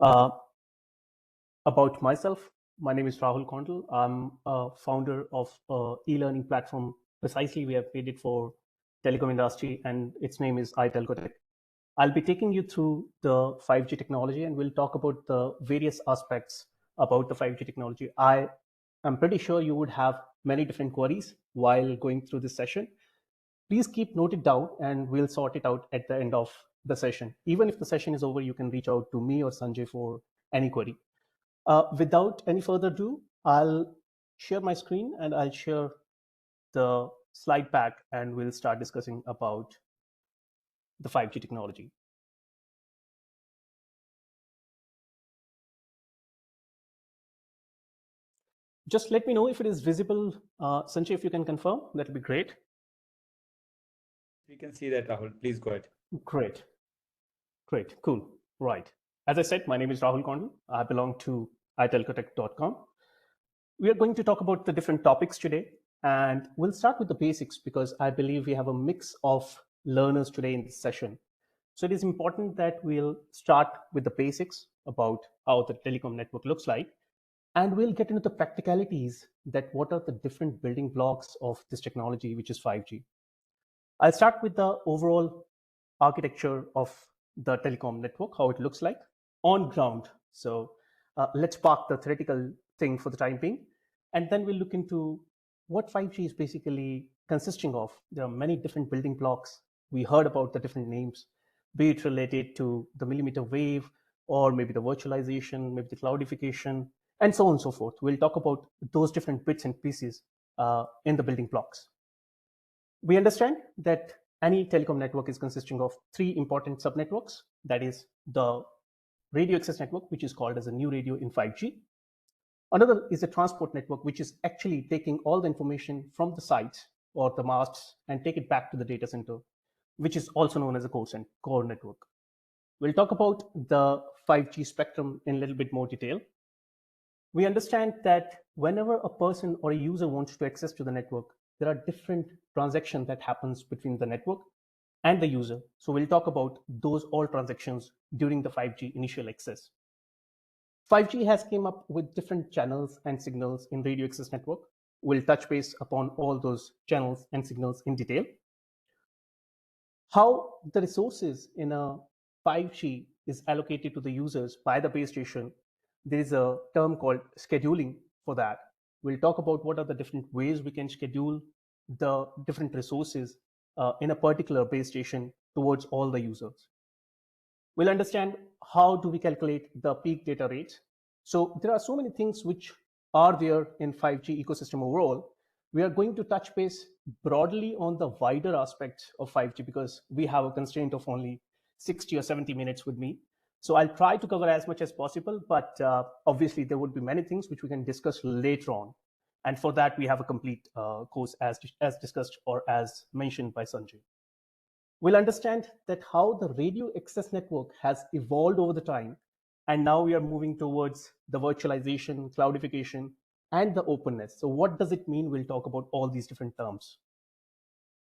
Uh, about myself, my name is Rahul Kondal. I'm a founder of a e-learning platform. Precisely, we have made it for telecom industry, and its name is iTelcoTech. I'll be taking you through the 5G technology, and we'll talk about the various aspects about the 5G technology. I am pretty sure you would have many different queries while going through this session. Please keep note it down, and we'll sort it out at the end of the session. Even if the session is over, you can reach out to me or Sanjay for any query. Without any further ado, I'll share my screen and I'll share the slide pack, and we'll start discussing about the 5G technology. Just let me know if it is visible. Sanjay, if you can confirm, that'll be great. We can see that, Rahul. Please go ahead. Great. Great. Cool. Right. As I said, my name is Rahul Kondal. I belong to itelcotech.com. We are going to talk about the different topics today, and we'll start with the basics because I believe we have a mix of learners today in this session. So it is important that we'll start with the basics about how the telecom network looks like, and we'll get into the practicalities that what are the different building blocks of this technology, which is 5G. I'll start with the overall architecture of the telecom network, how it looks like on ground. So let's park the theoretical thing for the time being, and then we'll look into what 5G is basically consisting of. There are many different building blocks. We heard about the different names, be it related to the millimeter wave, or maybe the virtualization, maybe the cloudification, and so on and so forth. We'll talk about those different bits and pieces in the building blocks. We understand that any telecom network is consisting of three important subnetworks. That is the radio access network, which is called as a new radio in 5G. Another is a transport network, which is actually taking all the information from the sites or the masts and take it back to the data center, which is also known as a core network. We'll talk about the 5G spectrum in a little bit more detail. We understand that whenever a person or a user wants to access to the network, there are different transactions that happens between the network and the user. So we'll talk about those all transactions during the 5G initial access. 5G has came up with different channels and signals in radio access network. We'll touch base upon all those channels and signals in detail. How the resources in a 5G is allocated to the users by the base station. There is a term called scheduling for that. We'll talk about what are the different ways we can schedule the different resources in a particular base station towards all the users. We'll understand how do we calculate the peak data rates. So there are so many things which are there in 5G ecosystem overall. We are going to touch base broadly on the wider aspects of 5G because we have a constraint of only 60 or 70 minutes with me. So I'll try to cover as much as possible, but obviously there would be many things which we can discuss later on. And for that, we have a complete course as discussed or as mentioned by Sanjay. We'll understand that how the radio access network has evolved over the time. And now we are moving towards the virtualization, cloudification, and the openness. So what does it mean? We'll talk about all these different terms.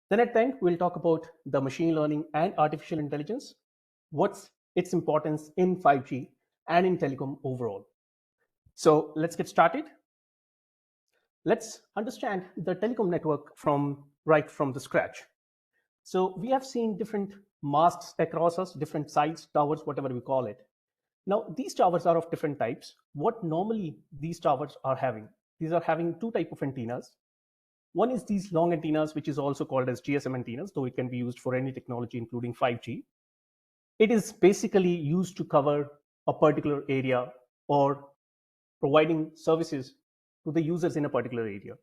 Then at the end, we'll talk about the machine learning and artificial intelligence, what's its importance in 5G and in telecom overall. So let's get started. Let's understand the telecom network right from the scratch. So we have seen different masts across us, different sites, towers, whatever we call it. Now, these towers are of different types. What normally these towers are having? These are having two types of antennas. One is these long antennas, which is also called as GSM antennas, though it can be used for any technology, including 5G. It is basically used to cover a particular area or providing services to the users in a particular area.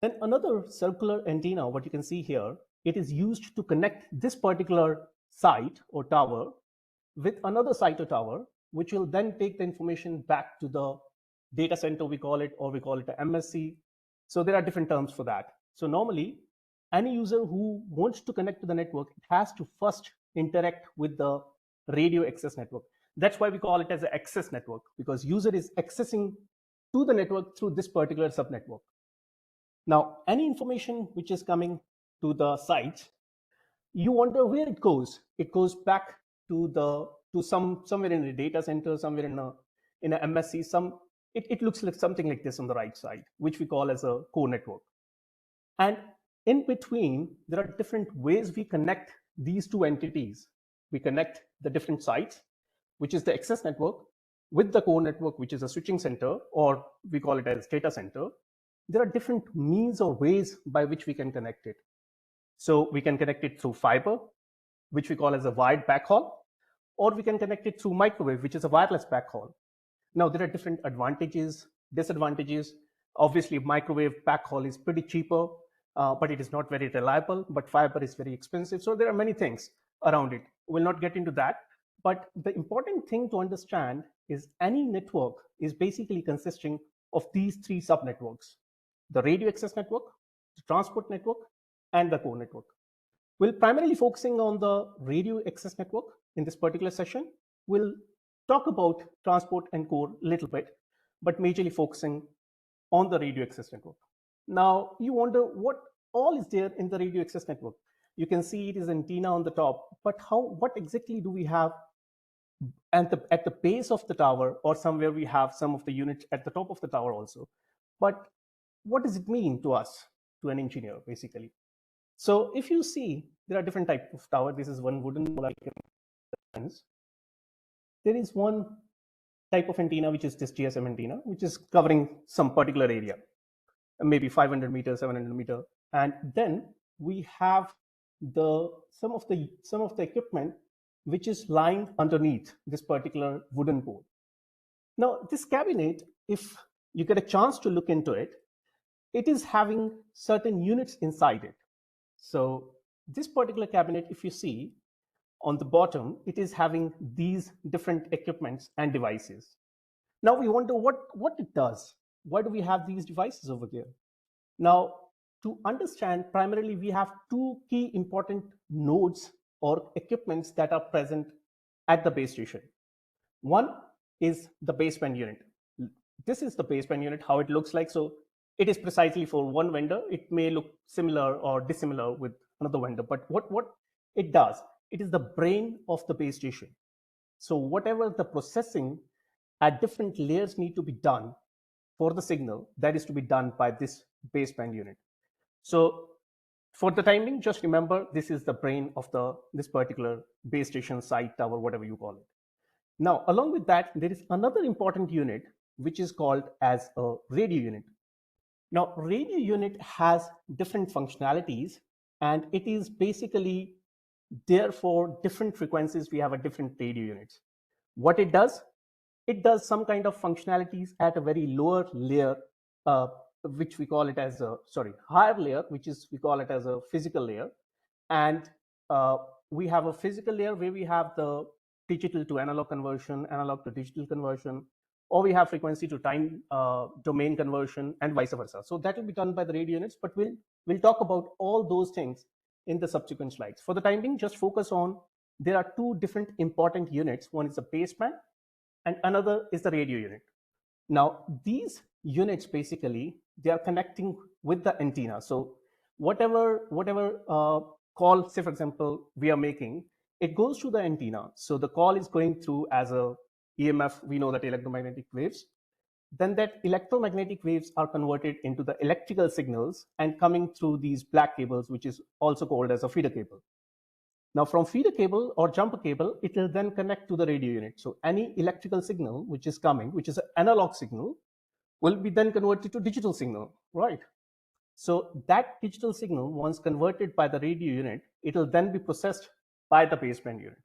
Then another circular antenna, what you can see here, it is used to connect this particular site or tower with another site or tower, which will then take the information back to the data center, we call it, or we call it a MSC. So there are different terms for that. So normally, any user who wants to connect to the network has to first interact with the radio access network. That's why we call it as an access network, because user is accessing to the network through this particular subnetwork. Now, any information which is coming to the site, you wonder where it goes. It goes back to the to somewhere in a data center, somewhere in a MSC. It looks like something like this on the right side, which we call as a core network. And in between, there are different ways we connect these two entities. We connect the different sites, which is the access network, with the core network, which is a switching center, or we call it as data center. There are different means or ways by which we can connect it. So we can connect it through fiber, which we call as a wired backhaul, or we can connect it through microwave, which is a wireless backhaul. Now, there are different advantages, disadvantages. Obviously, microwave backhaul is pretty cheaper, but it is not very reliable, but fiber is very expensive. So there are many things around it. We'll not get into that. But the important thing to understand is any network is basically consisting of these three subnetworks: the radio access network, the transport network, and the core network. We'll primarily focusing on the radio access network in this particular session. We'll talk about transport and core a little bit, but majorly focusing on the radio access network. Now, you wonder what all is there in the radio access network. You can see it is antenna on the top, but what exactly do we have at the base of the tower, or somewhere we have some of the units at the top of the tower also. But what does it mean to us, to an engineer, basically? So if you see, there are different types of tower. This is one wooden fence. There is one type of antenna, which is this GSM antenna, which is covering some particular area, maybe 500 meters, 700 meter. And then we have some of the equipment which is lying underneath this particular wooden pole. Now, this cabinet, if you get a chance to look into it, it is having certain units inside it. So this particular cabinet, if you see on the bottom, it is having these different equipments and devices. Now we wonder what it does. Why do we have these devices over there? Now, to understand, primarily we have two key important nodes or equipments that are present at the base station. One is the baseband unit. This is the baseband unit, how it looks like. So it is precisely for one vendor. It may look similar or dissimilar with another vendor, but what it does, it is the brain of the base station. So whatever the processing at different layers need to be done for the signal, that is to be done by this baseband unit. So for the timing, just remember this is the brain of this particular base station, site, tower, whatever you call it. Now, along with that, there is another important unit which is called as a radio unit. Now, radio unit has different functionalities, and it is basically there for different frequencies. We have a different radio units. What it does some kind of functionalities at a very lower layer, which we call it as a higher layer, which is we call it as a physical layer. And we have a physical layer where we have the digital to analog conversion, analog to digital conversion, or we have frequency to time domain conversion, and vice versa. So that will be done by the radio units, but we'll talk about all those things in the subsequent slides. For the time being, just focus on there are two different important units. One is the baseband and another is the radio unit. Now, these units basically, they are connecting with the antenna. So whatever call, say for example, we are making, it goes to the antenna. So the call is going through as a EMF, we know that electromagnetic waves. Then that electromagnetic waves are converted into the electrical signals and coming through these black cables, which is also called as a feeder cable. Now, from feeder cable or jumper cable, it will then connect to the radio unit. So any electrical signal which is coming, which is an analog signal, will be then converted to digital signal, right? So that digital signal, once converted by the radio unit, it will then be processed by the baseband unit.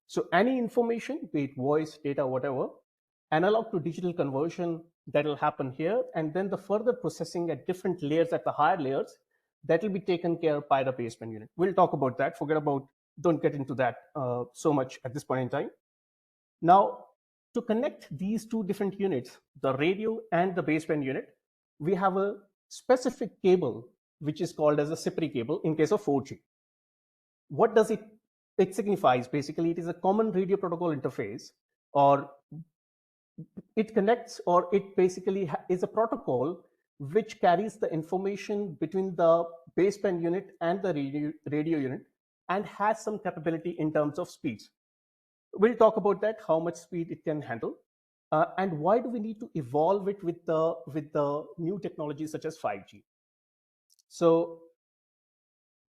So any information, be it voice, data, whatever, analog to digital conversion, that will happen here. And then the further processing at different layers, at the higher layers, that will be taken care by the baseband unit. We'll talk about that. Don't get into that so much at this point in time. Now, to connect these two different units, the radio and the baseband unit, we have a specific cable which is called as a CPRI cable in case of 4G. What does it signifies? Basically, it is a common radio protocol interface, or it connects, or it basically is a protocol which carries the information between the baseband unit and the radio unit, and has some capability in terms of speeds. We'll talk about that, how much speed it can handle, and why do we need to evolve it with the new technologies such as 5G. So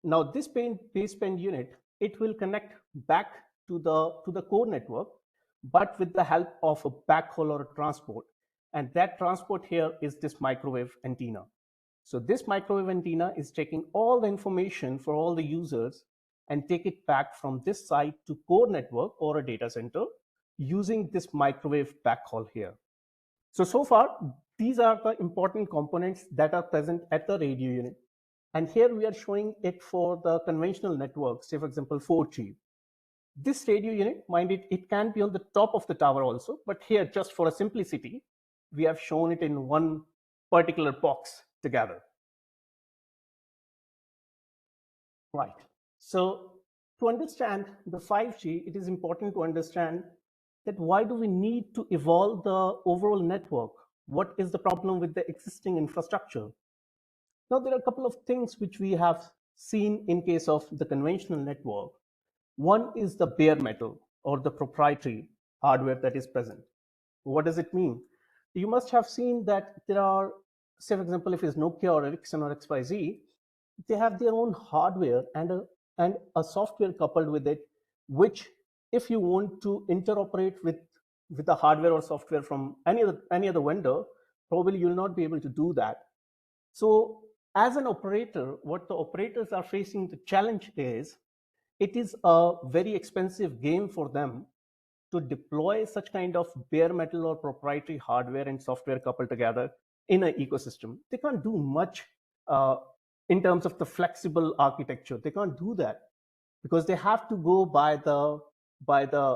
now this baseband unit, it will connect back to the core network, but with the help of a backhaul or a transport. And that transport here is this microwave antenna. So this microwave antenna is taking all the information for all the users and take it back from this site to core network or a data center using this microwave backhaul here. So far, these are the important components that are present at the radio unit. And here we are showing it for the conventional network, say for example, 4G. This radio unit, mind it, it can be on the top of the tower also, but here just for a simplicity, we have shown it in one particular box together. Right. So to understand the 5G, it is important to understand that why do we need to evolve the overall network? What is the problem with the existing infrastructure? Now, there are a couple of things which we have seen in case of the conventional network. One is the bare metal or the proprietary hardware that is present. What does it mean? You must have seen that there are, say, for example, if it's Nokia or Ericsson or XYZ, they have their own hardware and a software coupled with it, which if you want to interoperate with the hardware or software from any other vendor, probably you'll not be able to do that. So as an operator, what the operators are facing the challenge is, it is a very expensive game for them to deploy such kind of bare metal or proprietary hardware and software coupled together in an ecosystem. They can't do much uh, in terms of the flexible architecture. They can't do that because they have to go by the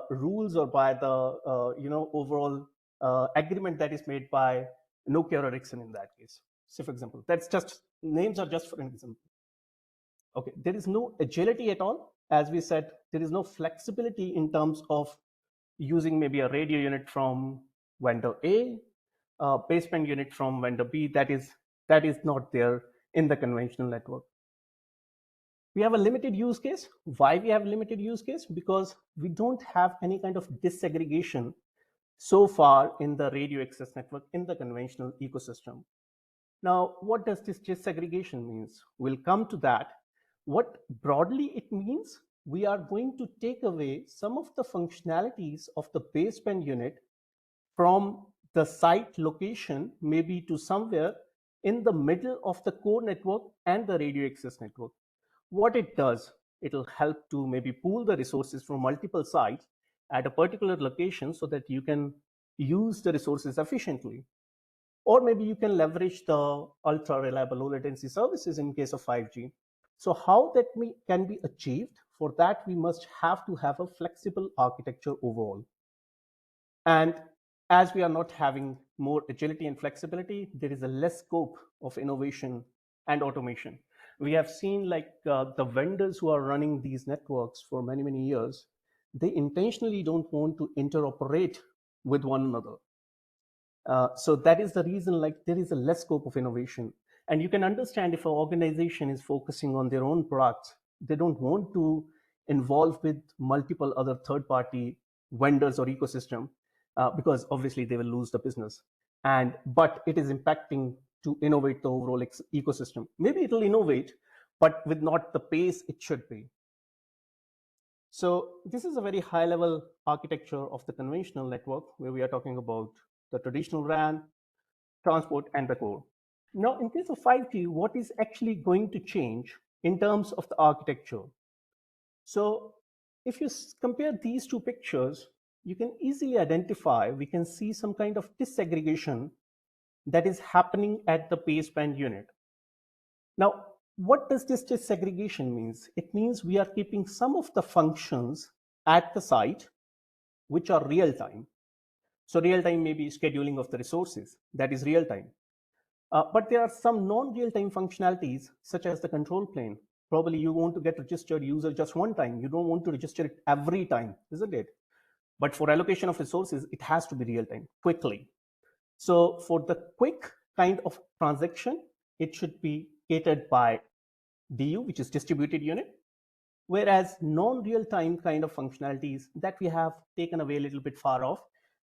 rules or by the overall agreement that is made by Nokia or Ericsson in that case. So, for example, that's just names are just for an example. Okay, there is no agility at all. As we said, there is no flexibility in terms of using maybe a radio unit from vendor A, a baseband unit from vendor B. That is not there in the conventional network. We have a limited use case. Why we have limited use case? Because we don't have any kind of disaggregation so far in the radio access network in the conventional ecosystem. Now, what does this disaggregation means? We'll come to that. What broadly it means, we are going to take away some of the functionalities of the baseband unit from the site location, maybe to somewhere in the middle of the core network and the radio access network. What it does, it'll help to maybe pool the resources from multiple sites at a particular location so that you can use the resources efficiently. Or maybe you can leverage the ultra reliable low latency services in case of 5G. So how that can be achieved? For that, we must have to have a flexible architecture overall. And as we are not having more agility and flexibility, there is a less scope of innovation and automation. We have seen like the vendors who are running these networks for many, many years, they intentionally don't want to interoperate with one another. So that is the reason, like, there is a less scope of innovation. And you can understand if an organization is focusing on their own products, they don't want to involve with multiple other third-party vendors or ecosystem, because obviously they will lose the business. But it is impacting to innovate the overall ecosystem. Maybe it will innovate, but with not the pace it should be. So this is a very high level architecture of the conventional network, where we are talking about the traditional RAN, transport, and the core. Now, in case of 5G, what is actually going to change in terms of the architecture? So if you compare these two pictures, you can easily identify, we can see some kind of disaggregation that is happening at the baseband unit. Now, what does this disaggregation means? It means we are keeping some of the functions at the site which are real time. So real time may be scheduling of the resources, that is real time. But there are some non-real time functionalities such as the control plane. Probably you want to get registered user just one time. You don't want to register it every time, isn't it? But for allocation of resources, it has to be real time, quickly. So for the quick kind of transaction, it should be catered by DU, which is distributed unit. whereas non-real-time kind of functionalities that we have taken away a little bit far off.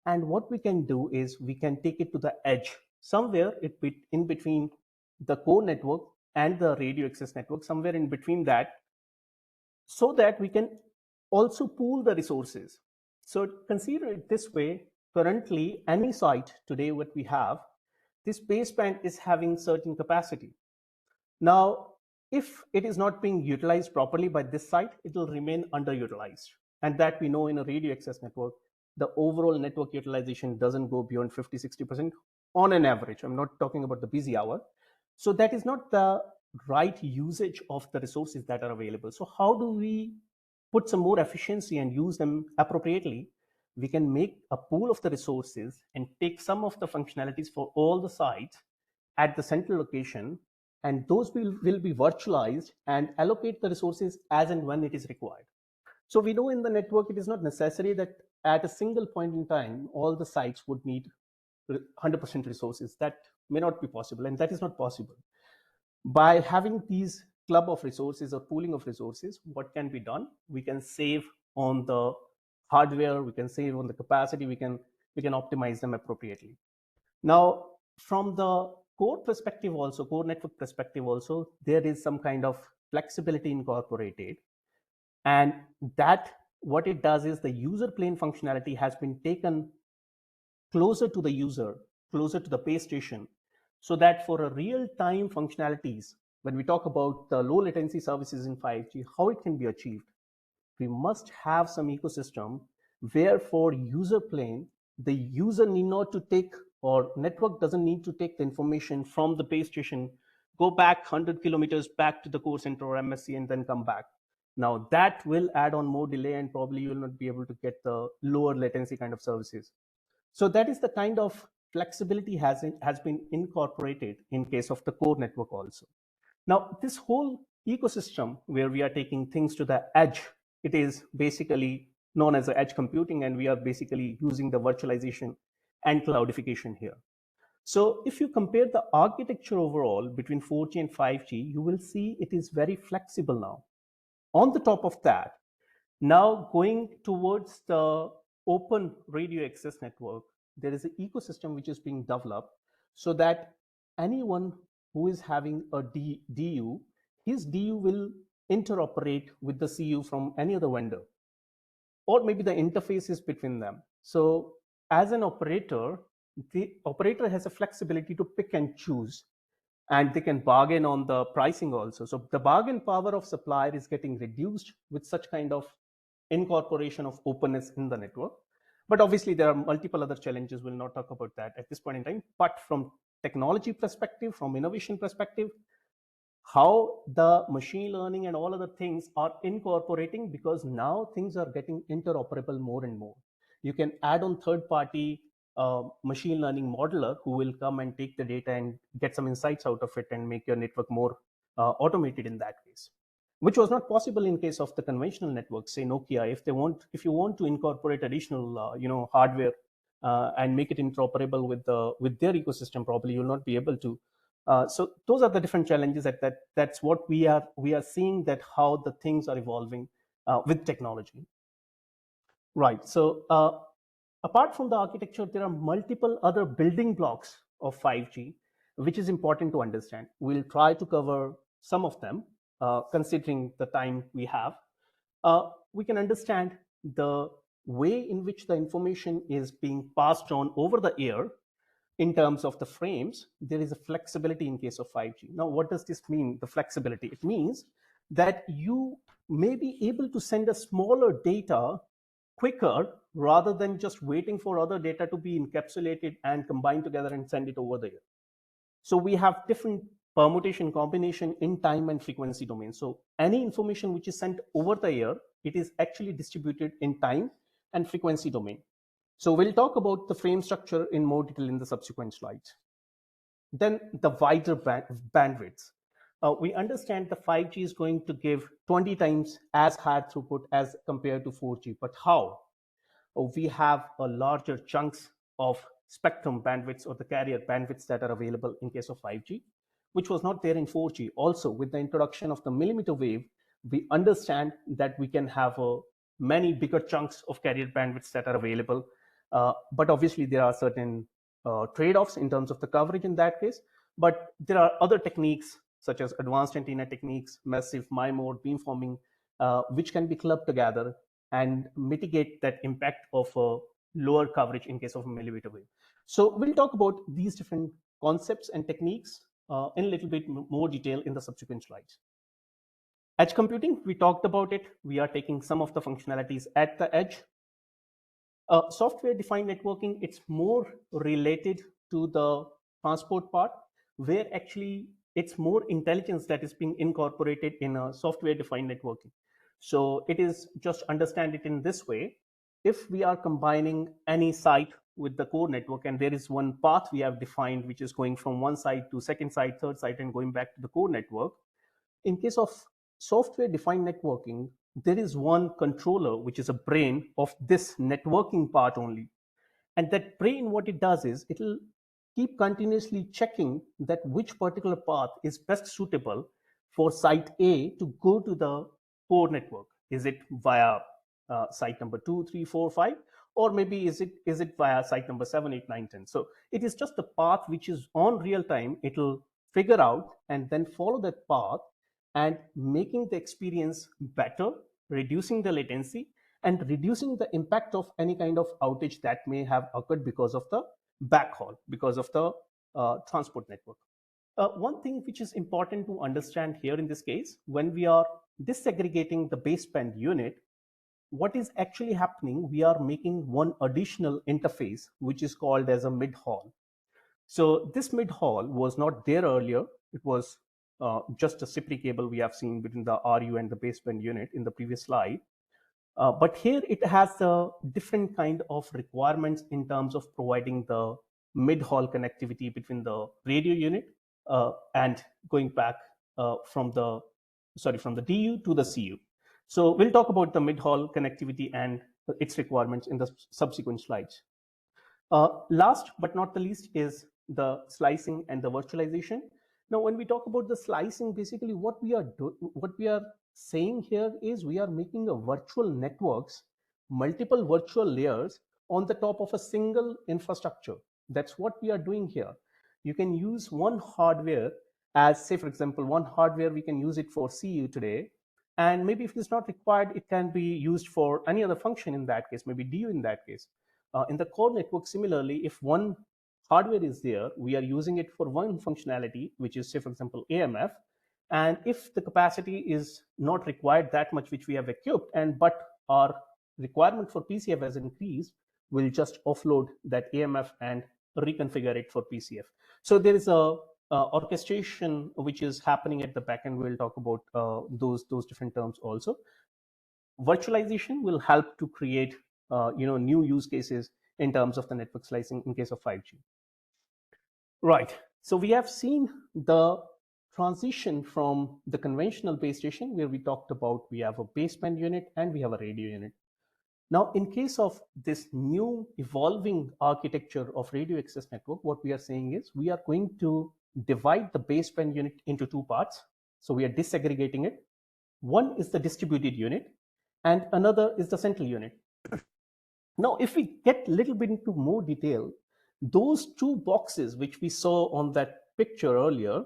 And what we can do is we can take it to the edge, somewhere in between the core network and the radio access network, somewhere in between that, so that we can also pool the resources. So consider it this way: currently, any site today what we have, this baseband is having certain capacity. Now, if it is not being utilized properly by this site, it will remain underutilized. And that we know in a radio access network, the overall network utilization doesn't go beyond 50, 60% on an average. I'm not talking about the busy hour. So that is not the right usage of the resources that are available. So how do we put some more efficiency and use them appropriately? We can make a pool of the resources and take some of the functionalities for all the sites at the central location, and those will be virtualized and allocate the resources as and when it is required. So we know in the network it is not necessary that at a single point in time all the sites would need 100% resources. That may not be possible, and that is not possible. By having these club of resources or pooling of resources, what can be done? We can save on the hardware, we can save on the capacity, we can optimize them appropriately. Now, from the core perspective also, core network perspective also, there is some kind of flexibility incorporated. And that, what it does is the user plane functionality has been taken closer to the user, closer to the base station, so that for a real-time functionalities, when we talk about the low latency services in 5G, how it can be achieved, we must have some ecosystem where for user plane, the user need not to take, or network doesn't need to take the information from the base station, go back 100 kilometers back to the core center or MSC and then come back. Now that will add on more delay, and probably you will not be able to get the lower latency kind of services. So that is the kind of flexibility has been incorporated in case of the core network also. Now, this whole ecosystem where we are taking things to the edge, it is basically known as the edge computing, and we are basically using the virtualization and cloudification here. So if you compare the architecture overall between 4G and 5G, you will see it is very flexible now. On the top of that, now going towards the open radio access network, there is an ecosystem which is being developed so that anyone who is having a DU, his DU will interoperate with the CU from any other vendor, or maybe the interface is between them. So as an operator, the operator has a flexibility to pick and choose, and they can bargain on the pricing also. So the bargain power of supplier is getting reduced with such kind of incorporation of openness in the network. But obviously there are multiple other challenges. We'll not talk about that at this point in time. But from technology perspective, from innovation perspective, how the machine learning and all other things are incorporating, because now things are getting interoperable more and more. You can add on third party machine learning modeler who will come and take the data and get some insights out of it and make your network more automated in that case, which was not possible in case of the conventional networks. Say Nokia, if you want to incorporate additional hardware and make it interoperable with their ecosystem, probably you'll not be able to. So those are the different challenges that's what we are seeing, that how the things are evolving with technology. Right. So apart from the architecture, there are multiple other building blocks of 5G, which is important to understand. We'll try to cover some of them, considering the time we have. We can understand the way in which the information is being passed on over the air. In terms of the frames, there is a flexibility in case of 5G. Now, what does this mean, the flexibility? It means that you may be able to send a smaller data quicker rather than just waiting for other data to be encapsulated and combined together and send it over the air. So we have different permutation combination in time and frequency domain. So any information which is sent over the air, it is actually distributed in time and frequency domain. So we'll talk about the frame structure in more detail in the subsequent slides. Then the wider bandwidths. We understand the 5G is going to give 20 times as high throughput as compared to 4G. But how? We have a larger chunks of spectrum bandwidths or the carrier bandwidths that are available in case of 5G, which was not there in 4G. Also, with the introduction of the millimeter wave, We understand that we can have many bigger chunks of carrier bandwidths that are available, but obviously there are certain trade-offs in terms of the coverage in that case. But there are other techniques such as advanced antenna techniques, massive MIMO, beamforming, which can be clubbed together and mitigate that impact of lower coverage in case of a millimeter wave. So we'll talk about these different concepts and techniques in a little bit more detail in the subsequent slides. Edge computing, we talked about it. We are taking some of the functionalities at the edge. Software-defined networking, it's more related to the transport part, where actually it's more intelligence that is being incorporated in a software-defined networking. So it is just understand it in this way. If we are combining any site with the core network, and there is one path we have defined, which is going from one site to second site, third site, and going back to the core network. In case of software-defined networking, there is one controller, which is a brain of this networking part only. And that brain, what it does is it'll keep continuously checking that which particular path is best suitable for site A to go to the core network. Is it via site number 2, 3, 4, 5, or maybe is it via site number 7, 8, 9, 10? So it is just the path which is on real time. It'll figure out and then follow that path and making the experience better, reducing the latency, and reducing the impact of any kind of outage that may have occurred because of the backhaul, because of the transport network. One thing which is important to understand here in this case, when we are disaggregating the baseband unit, what is actually happening, we are making one additional interface, which is called as a mid-haul. So this mid-haul was not there earlier. It was just a CPRI cable we have seen between the RU and the baseband unit in the previous slide. But here it has a different kind of requirements in terms of providing the mid-haul connectivity between the radio unit and going back from the DU to the CU. So we'll talk about the mid-haul connectivity and its requirements in the subsequent slides. Last but not the least is the slicing and the virtualization. Now, when we talk about the slicing, basically what we are saying here is we are making a virtual networks, multiple virtual layers on the top of a single infrastructure. That's what we are doing here. You can use one hardware as, say, for example, one hardware, we can use it for CU today. And maybe if it's not required, it can be used for any other function in that case, maybe DU in that case. In the core network, similarly, if one hardware is there, we are using it for one functionality, which is, say, for example, AMF. And if the capacity is not required that much, which we have equipped, but our requirement for PCF has increased, we'll just offload that AMF and reconfigure it for PCF. So there is a orchestration which is happening at the back end. We'll talk about those different terms also. Virtualization will help to create new use cases in terms of the network slicing in case of 5G. Right. So we have seen the transition from the conventional base station where we talked about we have a baseband unit and we have a radio unit. Now, in case of this new evolving architecture of radio access network, what we are saying is we are going to divide the baseband unit into two parts. So we are disaggregating it. One is the distributed unit and another is the central unit. Now, if we get a little bit into more detail, those two boxes which we saw on that picture earlier,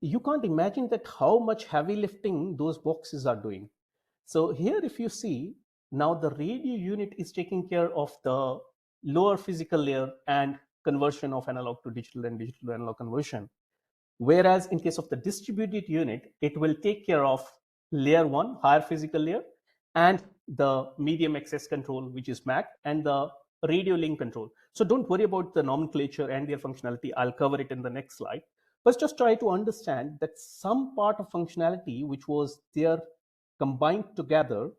you can't imagine that how much heavy lifting those boxes are doing. So here, if you see, now the radio unit is taking care of the lower physical layer and conversion of analog to digital and digital to analog conversion. Whereas in case of the distributed unit, it will take care of layer 1, higher physical layer, and the medium access control, which is MAC, and the radio link control. So don't worry about the nomenclature and their functionality. I'll cover it in the next slide. But just try to understand that some part of functionality which was there combined together,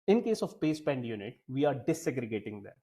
in case of baseband unit, we are disaggregating that.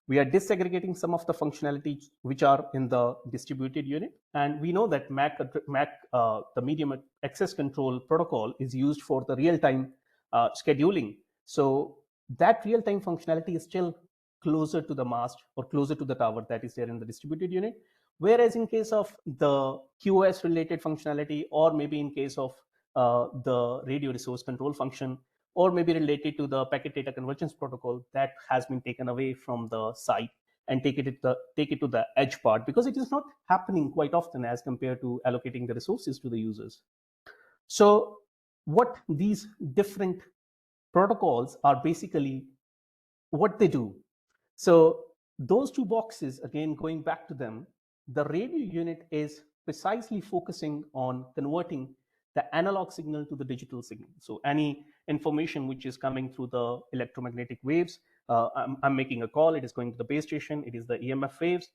We are disaggregating some of the functionalities which are in the distributed unit. And we know that MAC, the medium access control protocol, is used for the real-time scheduling. So that real-time functionality is still closer to the mast or closer to the tower that is there in the distributed unit. Whereas in case of the QoS related functionality, or maybe in case of the radio resource control function, or maybe related to the packet data convergence protocol that has been taken away from the site and take it to the edge part, because it is not happening quite often as compared to allocating the resources to the users. So what these different protocols are basically, what they do. So those two boxes, again, going back to them, the radio unit is precisely focusing on converting the analog signal to the digital signal. So any information which is coming through the electromagnetic waves, I'm making a call, it is going to the base station, it is the EMF waves.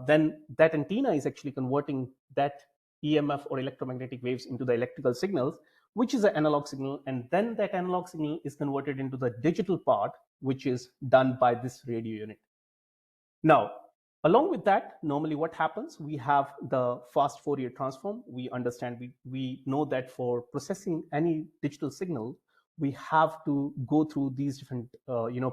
Then that antenna is actually converting that EMF or electromagnetic waves into the electrical signals, which is an analog signal. And then that analog signal is converted into the digital part, which is done by this radio unit. Now, along with that, normally what happens, we have the fast Fourier transform. We understand, we know that for processing any digital signal, we have to go through these different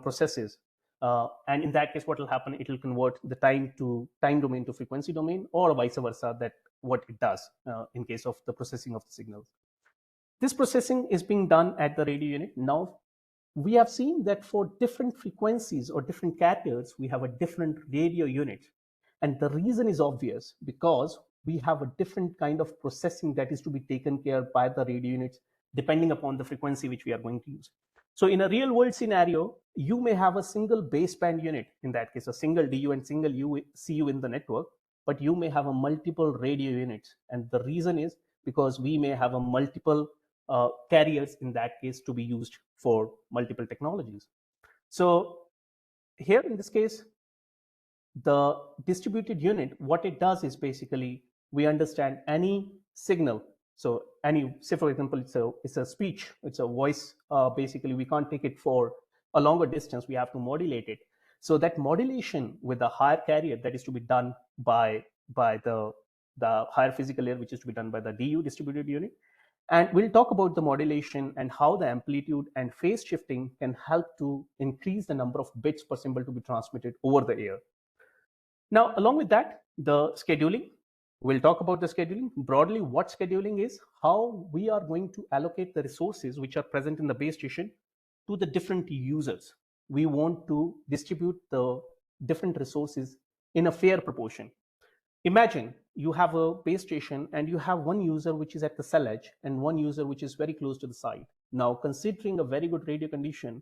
processes. And in that case, what will happen, it will convert the time domain to frequency domain, or vice versa, that what it does in case of the processing of the signals. This processing is being done at the radio unit. Now, we have seen that for different frequencies or different carriers, we have a different radio unit. And the reason is obvious, because we have a different kind of processing that is to be taken care by the radio units depending upon the frequency which we are going to use. So in a real world scenario, you may have a single baseband unit, in that case, a single DU and single CU in the network, but you may have a multiple radio units. And the reason is because we may have a multiple carriers in that case to be used for multiple technologies. So here in this case, the distributed unit, what it does is basically, we understand any signal. So any, say for example, it's a speech, it's a voice, basically we can't take it for a longer distance, we have to modulate it. So that modulation with the higher carrier, that is to be done by the higher physical layer, which is to be done by the DU distributed unit. And we'll talk about the modulation and how the amplitude and phase shifting can help to increase the number of bits per symbol to be transmitted over the air. Now, along with that, the scheduling. We'll talk about the scheduling. Broadly, what scheduling is, how we are going to allocate the resources which are present in the base station to the different users. We want to distribute the different resources in a fair proportion. Imagine you have a base station and you have one user which is at the cell edge and one user which is very close to the site. Now, considering a very good radio condition,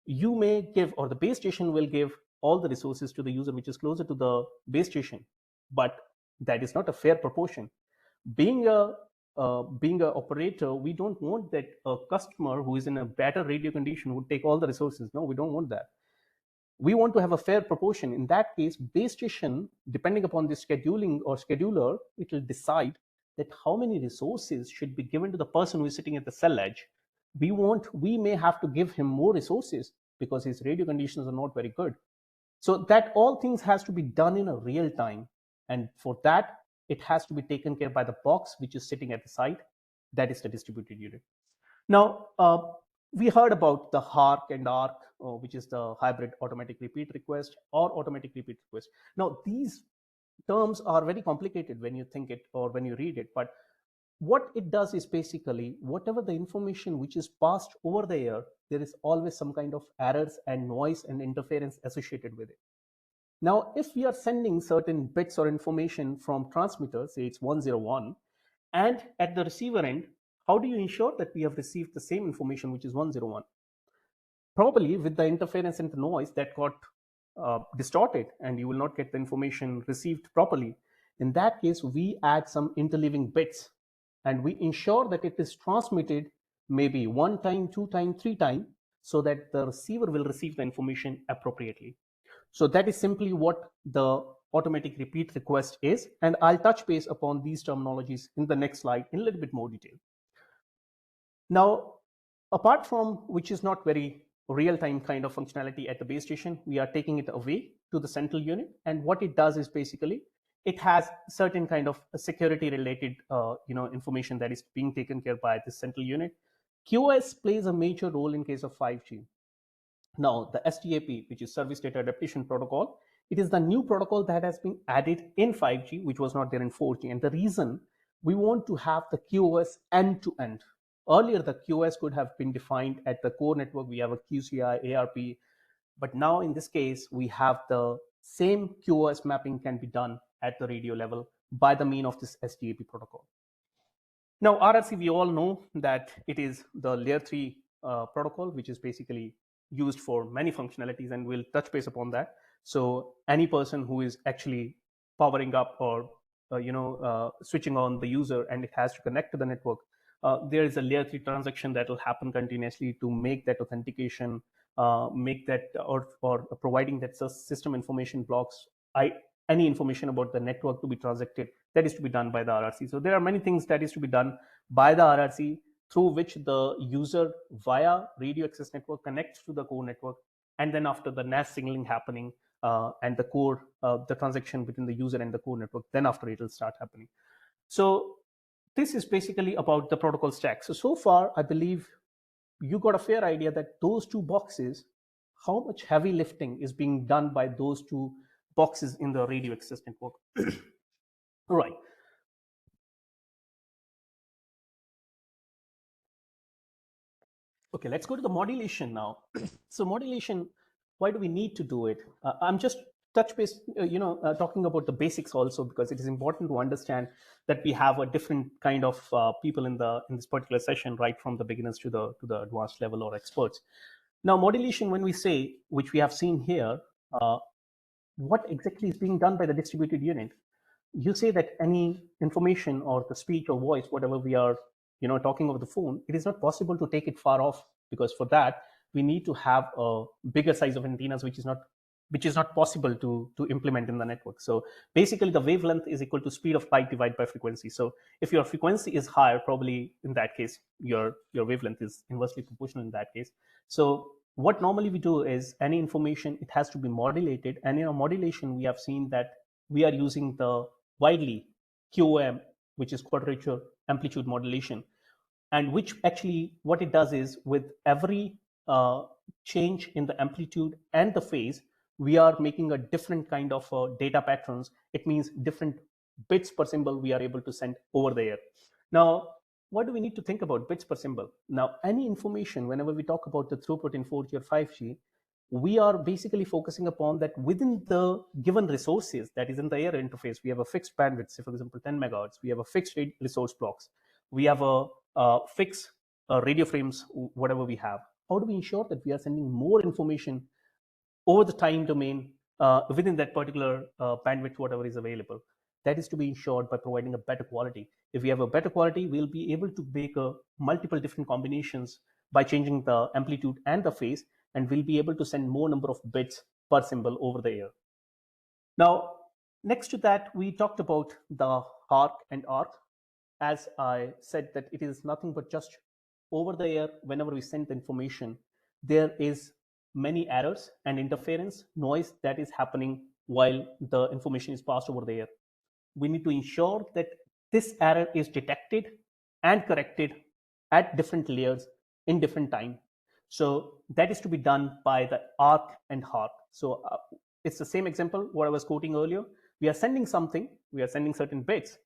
you may give, or the base station will give all the resources to the user which is closer to the base station, but that is not a fair proportion. Being a operator, we don't want that a customer who is in a better radio condition would take all the resources. No, we don't want that. We want to have a fair proportion. In that case, base station, depending upon the scheduling or scheduler, it will decide that how many resources should be given to the person who is sitting at the cell edge. We may have to give him more resources because his radio conditions are not very good. So that all things has to be done in a real time. And for that, it has to be taken care by the box which is sitting at the site. That is the distributed unit. Now, we heard about the HARC and ARC, which is the hybrid automatic repeat request or automatic repeat request. Now, these terms are very complicated when you think it or when you read it, but what it does is basically, whatever the information which is passed over the air, there is always some kind of errors and noise and interference associated with it. Now, if we are sending certain bits or information from transmitter, say it's 101, and at the receiver end, how do you ensure that we have received the same information which is 101? Probably with the interference and the noise that got distorted, and you will not get the information received properly. In that case, we add some interleaving bits and we ensure that it is transmitted maybe 1 time, 2 time, 3 time, so that the receiver will receive the information appropriately. So that is simply what the automatic repeat request is. And I'll touch base upon these terminologies in the next slide in a little bit more detail. Now, apart from which is not very real-time kind of functionality at the base station, we are taking it away to the central unit. And what it does is basically, it has certain kind of security related information that is being taken care by the central unit. QoS plays a major role in case of 5G. Now, the SDAP, which is Service Data Adaptation Protocol, it is the new protocol that has been added in 5G, which was not there in 4G. And the reason we want to have the QoS end to end. Earlier, the QoS could have been defined at the core network. We have a QCI, ARP, but now in this case, we have the same QoS mapping can be done at the radio level by the mean of this SDAP protocol. Now, RRC, we all know that it is the layer 3 protocol, which is basically used for many functionalities, and we'll touch base upon that. So any person who is actually powering up or switching on the user and it has to connect to the network, there is a layer 3 transaction that will happen continuously to make that authentication, make that or providing that system information blocks, any information about the network to be transacted, that is to be done by the RRC. So there are many things that is to be done by the RRC through which the user via radio access network connects to the core network, and then after the NAS signaling happening and the core, the transaction between the user and the core network, then after it will start happening. So this is basically about the protocol stack. So far, I believe you got a fair idea that those two boxes, how much heavy lifting is being done by those two boxes in the radio access network. Right. Okay, let's go to the modulation now. So modulation, why do we need to do it? I'm just touch base, talking about the basics also, because it is important to understand that we have a different kind of people in this particular session, right from the beginners to the advanced level or experts. Now, modulation, when we say, which we have seen here, what exactly is being done by the distributed unit? You say that any information or the speech or voice, whatever we are talking over the phone, it is not possible to take it far off, because for that we need to have a bigger size of antennas, which is not possible to implement in the network. So basically the wavelength is equal to speed of light divided by frequency. So if your frequency is higher, probably in that case your wavelength is inversely proportional in that case. So what normally we do is any information, it has to be modulated, and in a modulation we have seen that we are using the widely QOM, which is quadrature amplitude modulation, and which actually what it does is with every change in the amplitude and the phase, we are making a different kind of data patterns. It means different bits per symbol we are able to send over the air. Now, what do we need to think about bits per symbol? Now, any information, whenever we talk about the throughput in 4G or 5G, we are basically focusing upon that within the given resources that is in the air interface, we have a fixed bandwidth, say for example 10 megahertz, we have a fixed resource blocks, we have a fixed radio frames, whatever we have. How do we ensure that we are sending more information over the time domain within that particular bandwidth, whatever is available? That is to be ensured by providing a better quality. If we have a better quality, we'll be able to make multiple different combinations by changing the amplitude and the phase, and we'll be able to send more number of bits per symbol over the air. Now, next to that, we talked about the arc and arc. As I said, that it is nothing but just over the air, whenever we send the information, there is many errors and interference, noise that is happening while the information is passed over the air. We need to ensure that this error is detected and corrected at different layers in different time. So that is to be done by the arc and arc. So it's the same example what I was quoting earlier. We are sending something, we are sending certain bits.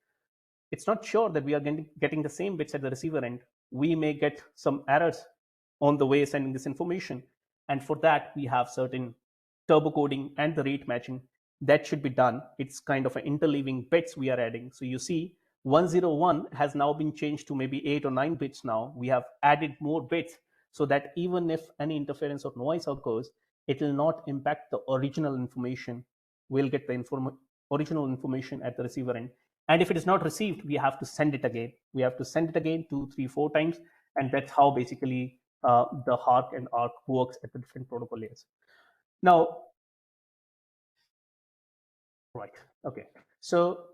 It's not sure that we are getting the same bits at the receiver end. We may get some errors on the way sending this information. And for that, we have certain turbo coding and the rate matching that should be done. It's kind of an interleaving bits we are adding. So you see 101 has now been changed to maybe 8 or 9 bits now. We have added more bits so that even if any interference or noise occurs, it will not impact the original information. We'll get the original information at the receiver end. And if it is not received, we have to send it again. We have to send it again 2, 3, 4 times. And that's how basically the arc and arc works at the different protocol layers. Now, right, okay. So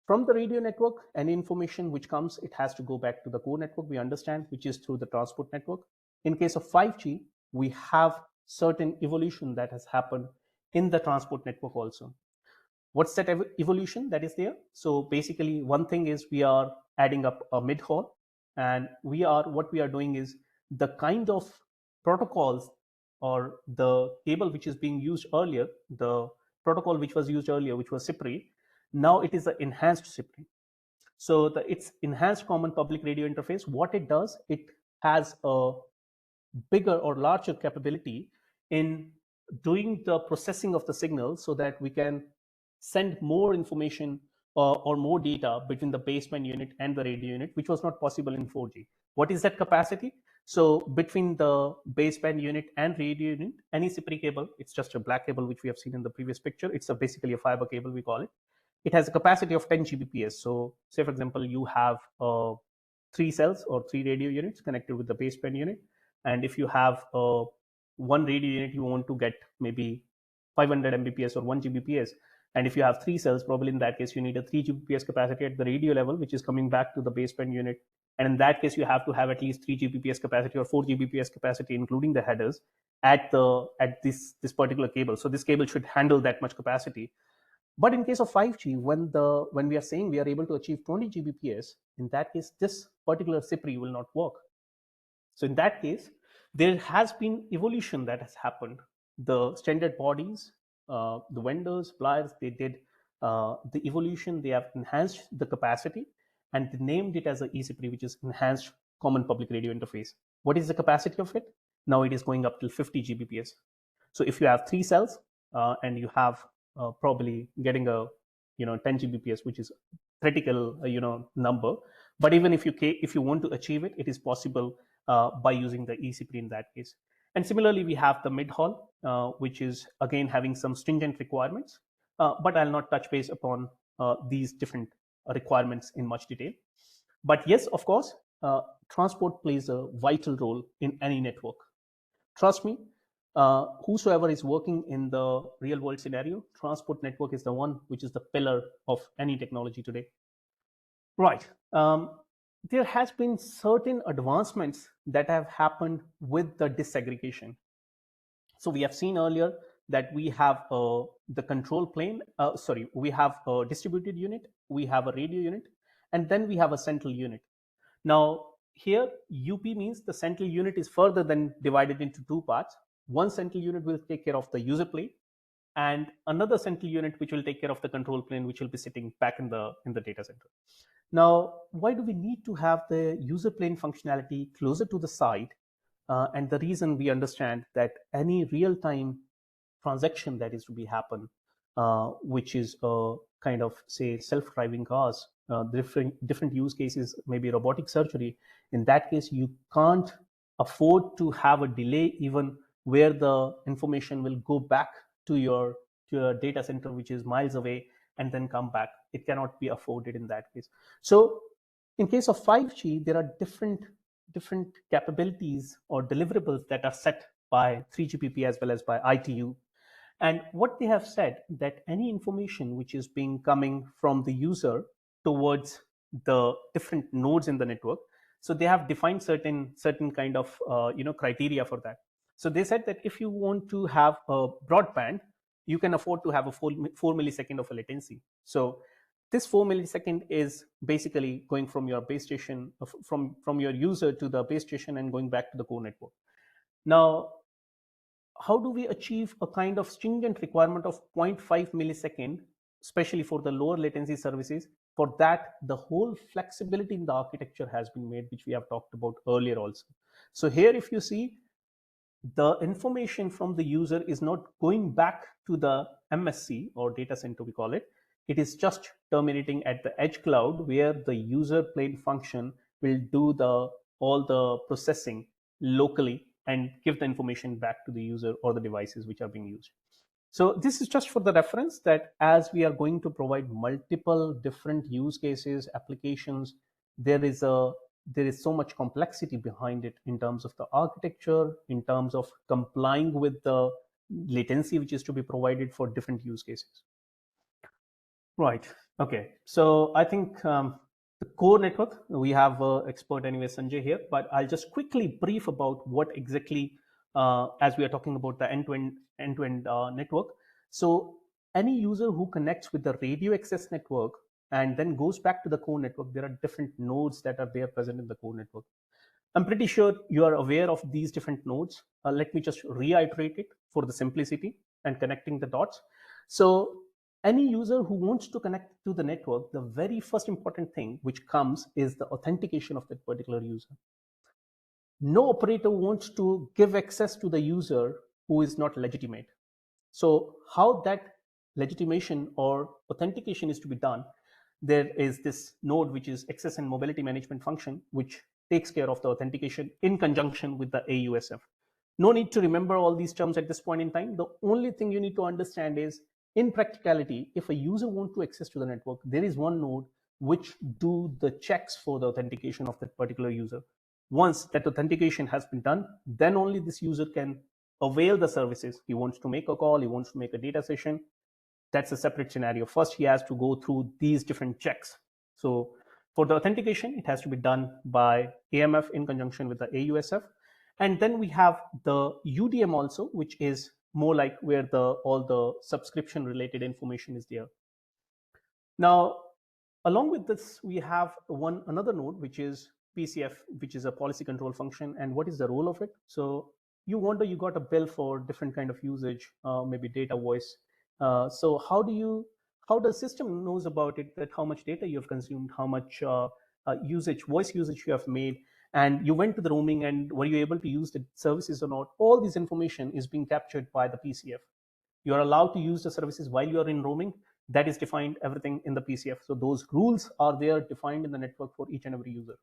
from the radio network, any information which comes, it has to go back to the core network, we understand, which is through the transport network. In case of 5G, we have certain evolution that has happened in the transport network also. What's that evolution that is there? So basically, one thing is we are adding up a mid haul, and what we are doing is the kind of protocols or the cable which is being used earlier, the protocol which was used earlier, which was CIPRI, now it is an enhanced CIPRI. So it's enhanced common public radio interface. What it does, it has a bigger or larger capability in doing the processing of the signal so that we can send more information or more data between the baseband unit and the radio unit, which was not possible in 4G. What is that capacity? So between the baseband unit and radio unit, any CPRI cable, it's just a black cable, which we have seen in the previous picture. It's basically a fiber cable, we call it. It has a capacity of 10 Gbps. So say, for example, you have 3 cells or 3 radio units connected with the baseband unit. And if you have one radio unit, you want to get maybe 500 Mbps or 1 Gbps. And if you have 3 cells, probably in that case, you need a 3 Gbps capacity at the radio level, which is coming back to the baseband unit. And in that case, you have to have at least 3 Gbps capacity or 4 Gbps capacity, including the headers, at this particular cable. So this cable should handle that much capacity. But in case of 5G, when we are saying we are able to achieve 20 Gbps, in that case, this particular CPRI will not work. So in that case, there has been evolution that has happened. The standard bodies, the vendors, suppliers, they did the evolution. They have enhanced the capacity, and they named it as a eCPRI, which is Enhanced Common Public Radio Interface. What is the capacity of it? Now it is going up to 50 Gbps. So if you have 3 cells and you have probably getting a 10 Gbps, which is critical number. But even if you want to achieve it, it is possible by using the eCPRI in that case. And similarly, we have the mid haul, which is again having some stringent requirements. But I'll not touch base upon these different requirements in much detail. But yes, of course, transport plays a vital role in any network. Trust me, whosoever is working in the real world scenario, transport network is the one which is the pillar of any technology today. Right. There has been certain advancements that have happened with the disaggregation. So we have seen earlier that we have the control plane. We have a distributed unit, we have a radio unit, and then we have a central unit. Now, here UP means the central unit is further than divided into 2 parts. One central unit will take care of the user plane, and another central unit which will take care of the control plane, which will be sitting back in the data center. Now, why do we need to have the user plane functionality closer to the site? And the reason we understand that any real-time transaction that is to be happen, which is a kind of say self-driving cars, different use cases, maybe robotic surgery. In that case, you can't afford to have a delay even where the information will go back to your data center, which is miles away, and then come back. It cannot be afforded in that case. So in case of 5G, there are different capabilities or deliverables that are set by 3GPP as well as by ITU. And what they have said that any information which is being coming from the user towards the different nodes in the network, so they have defined certain kind of criteria for that. So they said that if you want to have a broadband, you can afford to have a 4 millisecond of a latency. So this 4 millisecond is basically going from your base station, from your user to the base station and going back to the core network. Now, how do we achieve a kind of stringent requirement of 0.5 millisecond, especially for the lower latency services? For that, the whole flexibility in the architecture has been made, which we have talked about earlier also. So here, if you see, the information from the user is not going back to the MSC or data center, we call it. It is just terminating at the edge cloud, where the user plane function will do all the processing locally and give the information back to the user or the devices which are being used. So this is just for the reference that as we are going to provide multiple different use cases, applications, there is so much complexity behind it in terms of the architecture, in terms of complying with the latency which is to be provided for different use cases. Right. Okay. So I think the core network, we have expert anyway, Sanjay here, but I'll just quickly brief about what exactly, as we are talking about the end-to-end network. So any user who connects with the radio access network and then goes back to the core network, there are different nodes that are there present in the core network. I'm pretty sure you are aware of these different nodes. Let me just reiterate it for the simplicity and connecting the dots. So Any user who wants to connect to the network, the very first important thing which comes is the authentication of that particular user. No operator wants to give access to the user who is not legitimate. So how that legitimation or authentication is to be done, there is this node which is access and mobility management function, which takes care of the authentication in conjunction with the AUSF. No need to remember all these terms at this point in time. The only thing you need to understand is, in practicality, if a user wants to access to the network, there is one node which do the checks for the authentication of that particular user. Once that authentication has been done, then only this user can avail the services. He wants to make a call, he wants to make a data session. That's a separate scenario. First, he has to go through these different checks. So for the authentication, it has to be done by AMF in conjunction with the AUSF. And then we have the UDM also, which is more like where all the subscription related information is there. Now, along with this, we have another node, which is PCF, which is a policy control function. And what is the role of it? So you wonder, you got a bill for different kind of usage, maybe data, voice. So how the system knows about it, that how much data you have consumed, how much voice usage you have made, and you went to the roaming, and were you able to use the services or not? All this information is being captured by the PCF. You are allowed to use the services while you are in roaming. That is defined everything in the PCF. So those rules are there defined in the network for each and every user.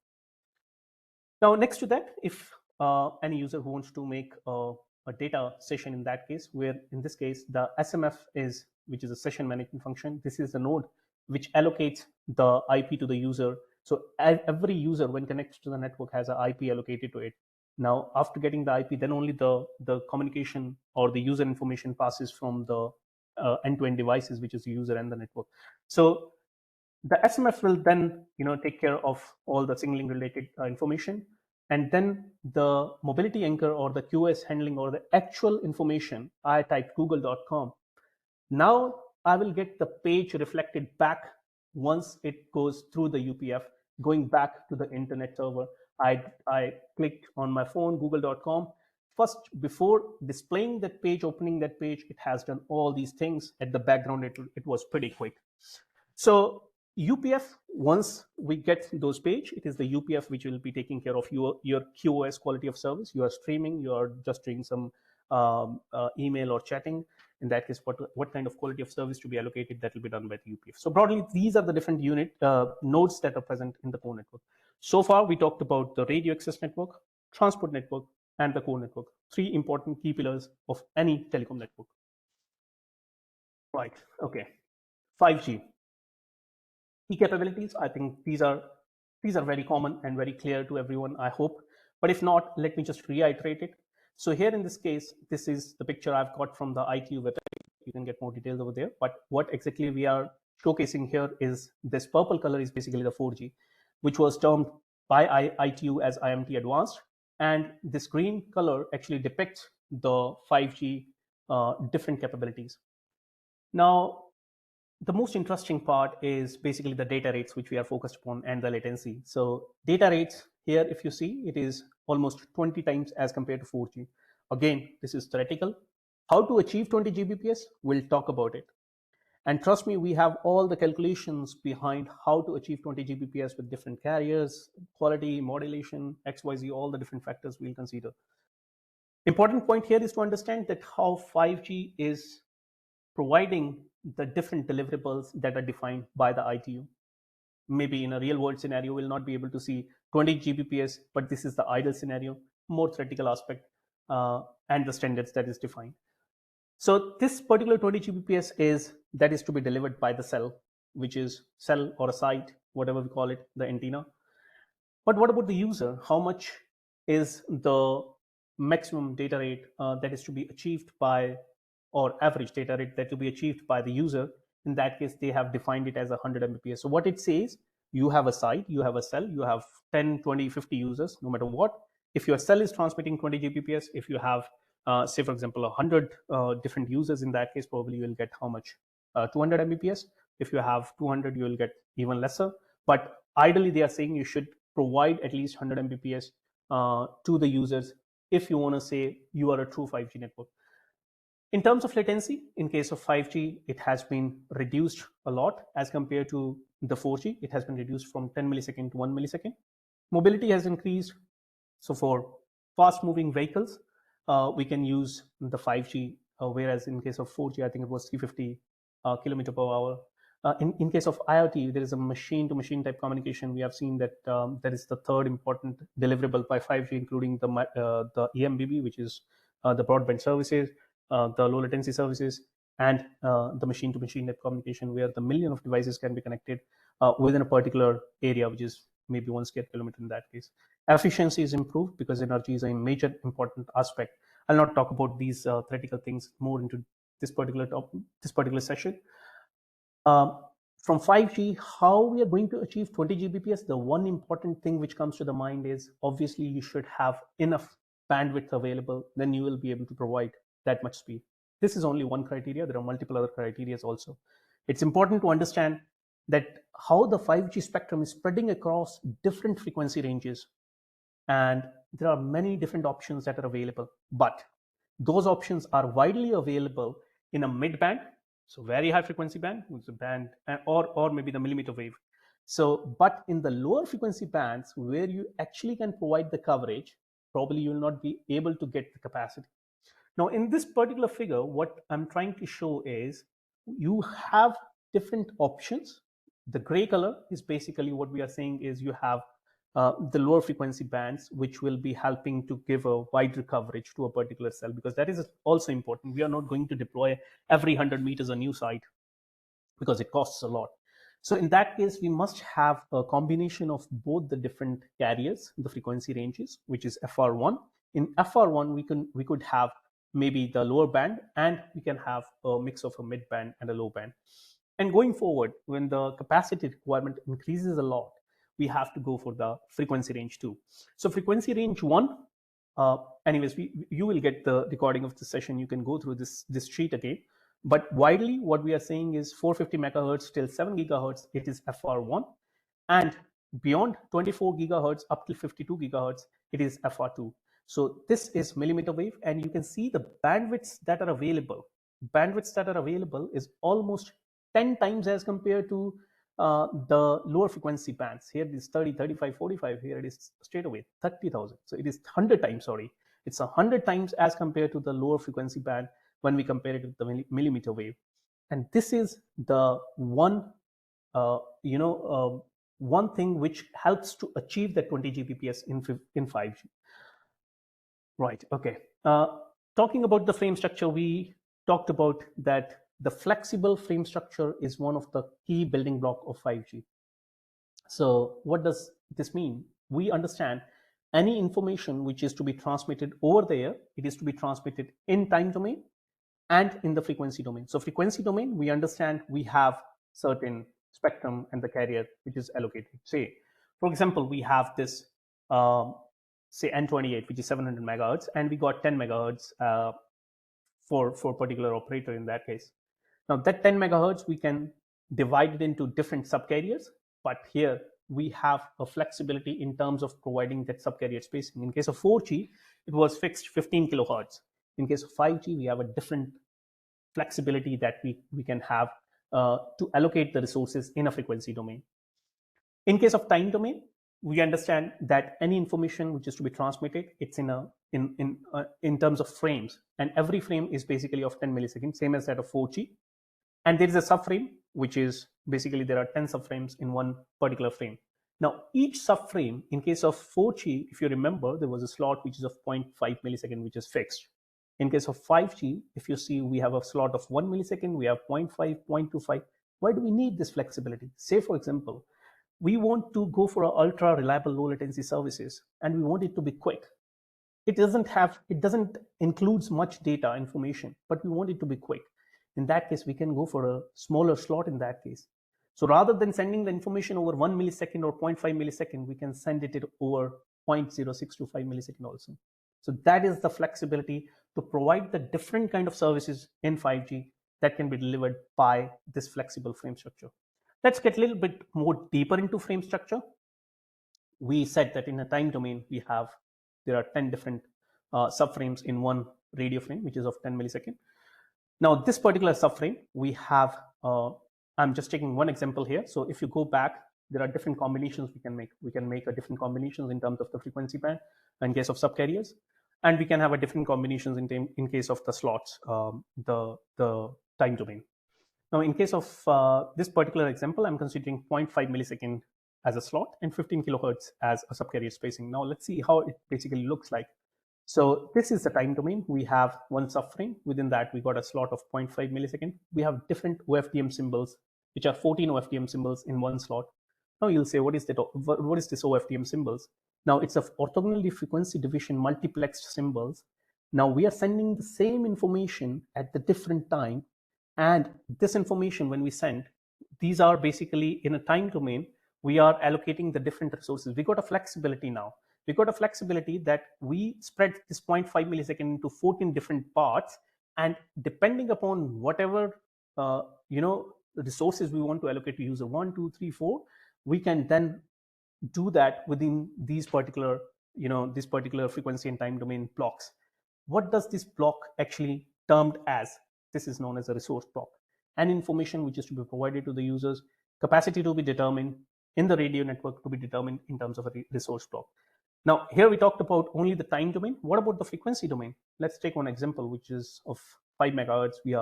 Now, next to that, if any user who wants to make a data session, in that case, where in this case the SMF is, which is a session management function, this is the node which allocates the IP to the user. So every user, when connected to the network, has an IP allocated to it. Now, after getting the IP, then only the communication or the user information passes from the end-to-end devices, which is the user and the network. So the SMF will then take care of all the signaling related information, and then the mobility anchor or the QoS handling or the actual information. I typed google.com. Now I will get the page reflected back once it goes through the UPF, going back to the internet server. I clicked on my phone google.com. First, before displaying that page, opening that page, it has done all these things. At the background, it was pretty quick. So UPF, once we get those page, it is the UPF which will be taking care of your QoS quality of service. You are streaming, you are just doing some email or chatting. In that case, what kind of quality of service to be allocated, that will be done by the UPF. So broadly, these are the different unit nodes that are present in the core network. So far, we talked about the radio access network, transport network, and the core network. Three important key pillars of any telecom network. Right. Okay. 5G. Key capabilities, I think these are very common and very clear to everyone, I hope. But if not, let me just reiterate it. So here in this case, this is the picture I've got from the ITU website. You can get more details over there. But what exactly we are showcasing here is this purple color is basically the 4G, which was termed by ITU as IMT Advanced. And this green color actually depicts the 5G different capabilities. Now, the most interesting part is basically the data rates, which we are focused upon, and the latency. So data rates here, if you see, it is almost 20 times as compared to 4G. Again, this is theoretical. How to achieve 20 Gbps? We'll talk about it. And trust me, we have all the calculations behind how to achieve 20 Gbps with different carriers, quality, modulation, XYZ, all the different factors we'll consider. Important point here is to understand that how 5G is providing the different deliverables that are defined by the ITU. Maybe in a real world scenario, we'll not be able to see 20 Gbps, but this is the ideal scenario, more theoretical aspect, and the standards that is defined. So this particular 20 Gbps is to be delivered by the cell, which is cell or a site, whatever we call it, the antenna. But what about the user? How much is the maximum data rate that is to be achieved by, or average data rate that will be achieved by the user? In that case, they have defined it as 100 Mbps. So what it says, you have a site, you have a cell, you have 10, 20, 50 users, no matter what. If your cell is transmitting 20 Gbps, if you have, say, for example, 100 different users, in that case, probably you will get how much? 200 Mbps. If you have 200, you will get even lesser. But ideally, they are saying you should provide at least 100 Mbps to the users if you want to say you are a true 5G network. In terms of latency, in case of 5G, it has been reduced a lot as compared to the 4G. It has been reduced from 10 millisecond to 1 millisecond. Mobility has increased. So for fast moving vehicles, we can use the 5G, whereas in case of 4G, I think it was 350 kilometer per hour. In case of IoT, there is a machine to machine type communication. We have seen that that is the third important deliverable by 5G, including the EMBB, which is the broadband services, the low latency services, and the machine to machine type communication, where the million of devices can be connected within a particular area, which is maybe 1 square kilometer in that case. Efficiency is improved because energy is a major important aspect. I'll not talk about these theoretical things more into this particular session. From 5G, how we are going to achieve 20 Gbps, the one important thing which comes to the mind is obviously you should have enough bandwidth available, then you will be able to provide that much speed. This is only one criteria. There are multiple other criteria also. It's important to understand that how the 5G spectrum is spreading across different frequency ranges, and there are many different options that are available, but those options are widely available in a mid band, so very high frequency band, which is a band, or maybe the millimeter wave. So, but in the lower frequency bands where you actually can provide the coverage, probably you will not be able to get the capacity. Now, in this particular figure, what I'm trying to show is you have different options. The gray color is basically what we are saying is you have the lower frequency bands, which will be helping to give a wider coverage to a particular cell, because that is also important. We are not going to deploy every 100 meters a new site because it costs a lot. So in that case, we must have a combination of both the different carriers, the frequency ranges, which is FR1. In FR1, we could have maybe the lower band, and we can have a mix of a mid band and a low band. And going forward, when the capacity requirement increases a lot, we have to go for the frequency range 2. So frequency range 1, anyways, you will get the recording of the session. You can go through this sheet again. But widely, what we are saying is 450 megahertz till 7 gigahertz, it is FR1. And beyond 24 gigahertz up to 52 gigahertz, it is FR2. So this is millimeter wave, and you can see the bandwidths that are available. Bandwidths that are available is almost 10 times as compared to the lower frequency bands. Here it is 30, 35, 45. Here it is straight away 30,000. So it is 100 times, sorry. It's 100 times as compared to the lower frequency band when we compare it with the millimeter wave. And this is the one, one thing which helps to achieve that 20 Gbps in 5G. Right, okay. Talking about the frame structure, we talked about that the flexible frame structure is one of the key building block of 5G. So what does this mean? We understand any information which is to be transmitted over the air, it is to be transmitted in time domain and in the frequency domain. So frequency domain, we understand we have certain spectrum and the carrier which is allocated. Say, for example, we have this, say N28, which is 700 megahertz, and we got 10 megahertz for particular operator in that case. Now that 10 megahertz, we can divide it into different subcarriers, but here we have a flexibility in terms of providing that subcarrier spacing. In case of 4G, it was fixed 15 kilohertz. In case of 5G, we have a different flexibility that we can have to allocate the resources in a frequency domain. In case of time domain, we understand that any information which is to be transmitted, it's in terms of frames, and every frame is basically of 10 milliseconds, same as that of 4G. And there is a subframe, which is basically there are 10 subframes in one particular frame. Now, each subframe, in case of 4G, if you remember, there was a slot which is of 0.5 millisecond, which is fixed. In case of 5G, if you see, we have a slot of 1 millisecond, we have 0.5, 0.25. Why do we need this flexibility? Say, for example, we want to go for ultra reliable low latency services, and we want it to be quick. It doesn't include much data information, but we want it to be quick. In that case, we can go for a smaller slot in that case. So rather than sending the information over 1 millisecond or 0.5 millisecond, we can send it over 0.0625 millisecond also. So that is the flexibility to provide the different kind of services in 5G that can be delivered by this flexible frame structure. Let's get a little bit more deeper into frame structure. We said that in a time domain, there are 10 different subframes in one radio frame, which is of 10 millisecond. Now, this particular subframe, we have, I'm just taking one example here. So if you go back, there are different combinations we can make. We can make a different combinations in terms of the frequency band in case of subcarriers, and we can have a different combinations in case of the slots, the time domain. Now, in case of this particular example, I'm considering 0.5 millisecond as a slot and 15 kilohertz as a subcarrier spacing. Now, let's see how it basically looks like. So this is the time domain. We have one subframe. Within that, we got a slot of 0.5 millisecond. We have different OFDM symbols, which are 14 OFDM symbols in one slot. Now you'll say, what is that? What is this OFDM symbols? Now it's a orthogonally frequency division multiplexed symbols. Now we are sending the same information at the different time, and this information when we send, these are basically in a time domain. We are allocating the different resources. We got a flexibility now. We got a flexibility that we spread this 0.5 millisecond into 14 different parts, and depending upon whatever resources we want to allocate to user 1, 2, 3, 4, we can then do that within these particular this particular frequency and time domain blocks. What does this block actually termed as? This is known as a resource block. And information which is to be provided to the users, capacity to be determined in the radio network to be determined in terms of a resource block. Now, here we talked about only the time domain. What about the frequency domain? Let's take one example, which is of 5 megahertz. We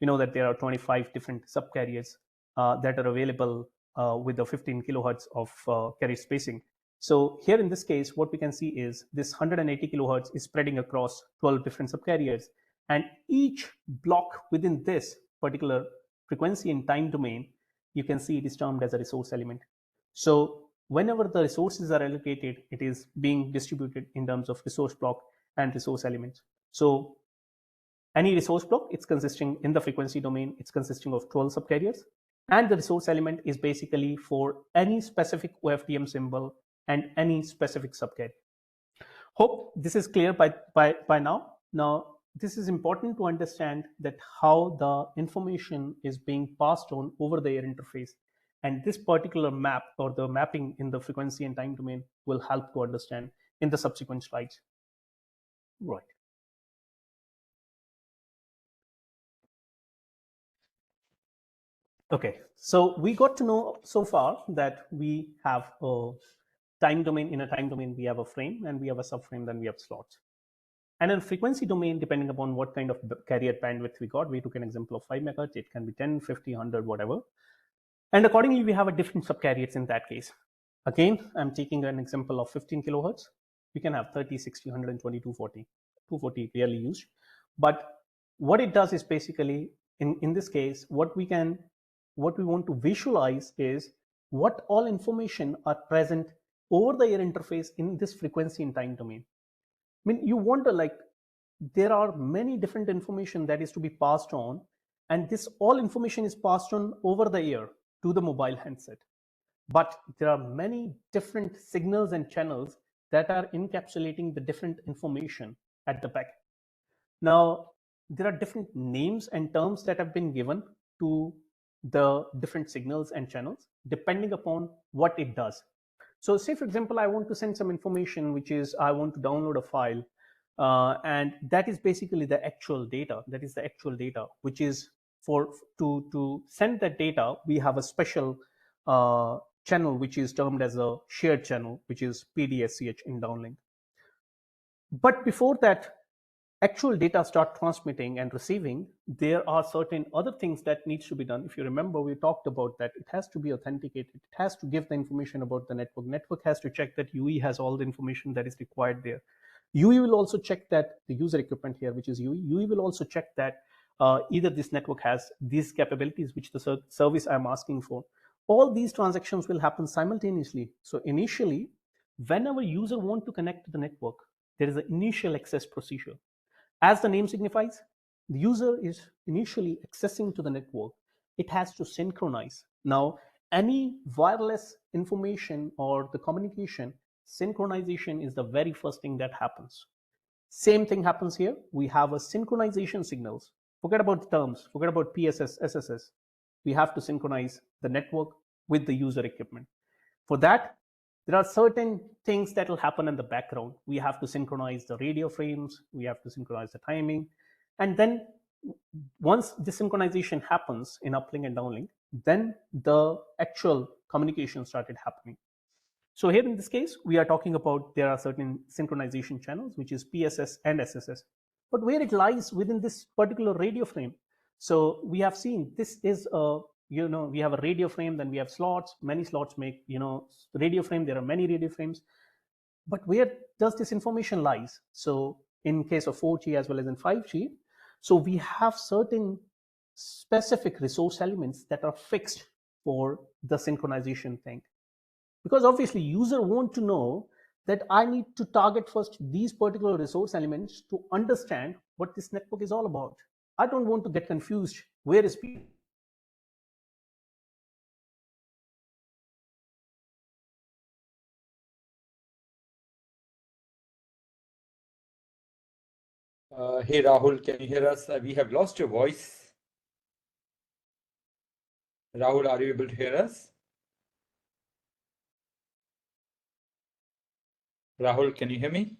know that there are 25 different subcarriers that are available with the 15 kilohertz of carrier spacing. So here in this case, what we can see is this 180 kilohertz is spreading across 12 different subcarriers, and each block within this particular frequency and time domain, you can see it is termed as a resource element. So whenever the resources are allocated, it is being distributed in terms of resource block and resource elements. So any resource block, it's consisting in the frequency domain, it's consisting of 12 subcarriers, and the resource element is basically for any specific OFDM symbol and any specific subcarrier. Hope this is clear by now. Now, this is important to understand that how the information is being passed on over the air interface. And this particular map or the mapping in the frequency and time domain will help to understand in the subsequent slides. Right. Okay, so we got to know so far that we have a time domain. In a time domain, we have a frame and we have a subframe, then we have slots. And in frequency domain, depending upon what kind of carrier bandwidth we got, we took an example of 5 megahertz, it can be 10, 50, 100, whatever. And accordingly, we have a different subcarriers in that case. Again, I'm taking an example of 15 kilohertz. We can have 30, 60, 120, 240. 240 rarely used. But what it does is basically, in this case, what we want to visualize is what all information are present over the air interface in this frequency and time domain. I mean, you wonder, like, there are many different information that is to be passed on, and this all information is passed on over the air to the mobile handset. But there are many different signals and channels that are encapsulating the different information at the back. Now, there are different names and terms that have been given to the different signals and channels depending upon what it does. So say, for example, I want to send some information, which is I want to download a file, and that is basically the actual data. That is the actual data, which is to send that data, we have a special channel, which is termed as a shared channel, which is PDSCH in downlink. But before that actual data start transmitting and receiving, there are certain other things that needs to be done. If you remember, we talked about that. It has to be authenticated. It has to give the information about the network. Network has to check that UE has all the information that is required there. UE will also check that the user equipment here, which is UE. UE will also check that either this network has these capabilities, which the service I'm asking for. All these transactions will happen simultaneously. So initially, whenever user want to connect to the network, there is an initial access procedure. As the name signifies, the user is initially accessing to the network. It has to synchronize. Now, any wireless information or the communication, synchronization is the very first thing that happens. Same thing happens here. We have a synchronization signals. Forget about the terms, forget about PSS, SSS. We have to synchronize the network with the user equipment. For that, there are certain things that will happen in the background. We have to synchronize the radio frames, we have to synchronize the timing, and then once this synchronization happens in uplink and downlink, then the actual communication started happening. So here in this case, we are talking about there are certain synchronization channels, which is PSS and SSS, but where it lies within this particular radio frame. So we have seen this is a, we have a radio frame, then we have slots. Many slots make, radio frame. There are many radio frames, but where does this information lies? So in case of 4G as well as in 5G, so we have certain specific resource elements that are fixed for the synchronization thing, because obviously user want to know that I need to target first these particular resource elements to understand what this network is all about. I don't want to get confused where is P. Hey Rahul, can you hear us? We have lost your voice. Rahul, are you able to hear us? Rahul, can you hear me?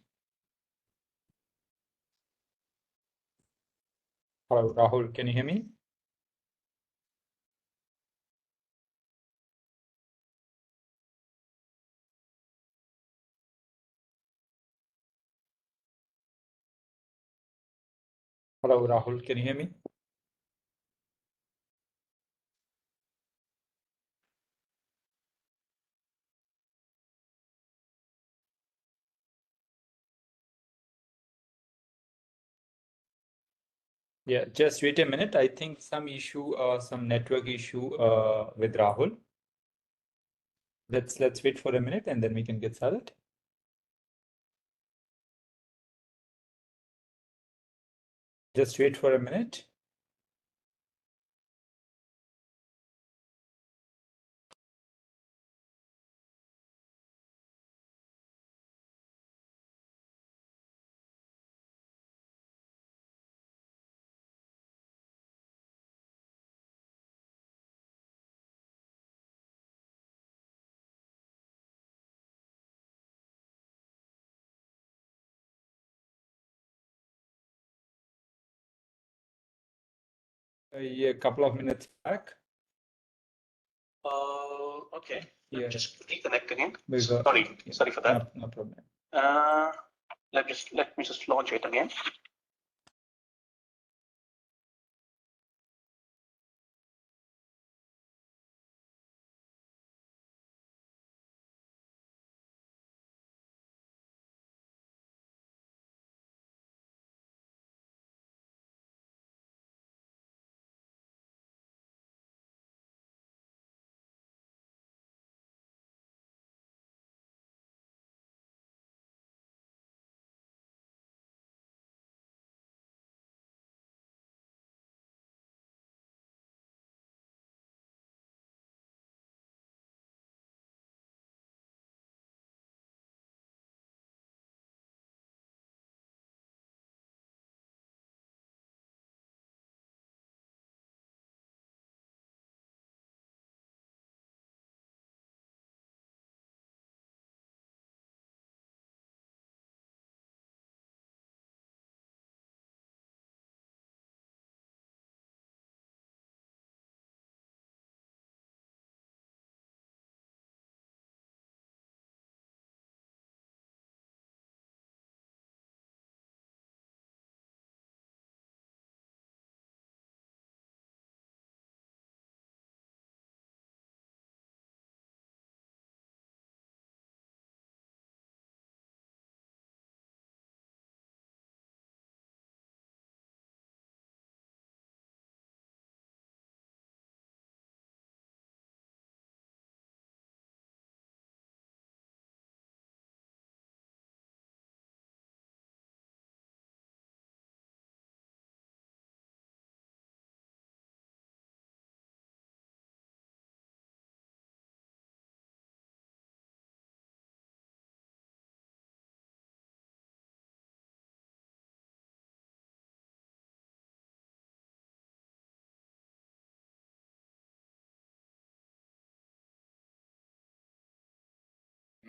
Hello, Rahul, can you hear me? Hello, Rahul, can you hear me? Yeah, just wait a minute. I think some issue, some network issue with Rahul. Let's wait for a minute and then we can get started. Just wait for a minute. Yeah, a couple of minutes back. Okay. Yeah. Just reconnect again. Sorry, Sorry for that. No problem. Let me just launch it again.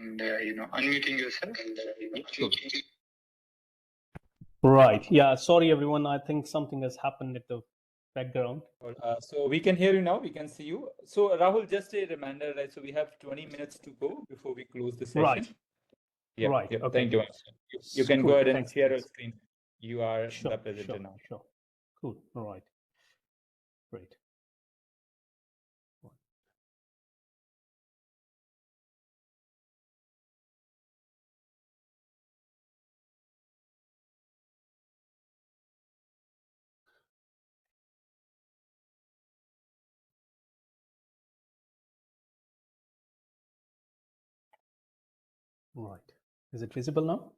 And unmuting yourself. Right. Yeah. Sorry, everyone. I think something has happened at the background. So we can hear you now. We can see you. So Rahul, just a reminder, right? So we have 20 minutes to go before we close the session. Right. Yep. Right. Yep. Okay. Thank you. You can go Cool. ahead and Thanks. share your Thanks. screen. You are Sure. the presenter Sure. now. Sure. Cool. All right. Great. Right. Is it visible now?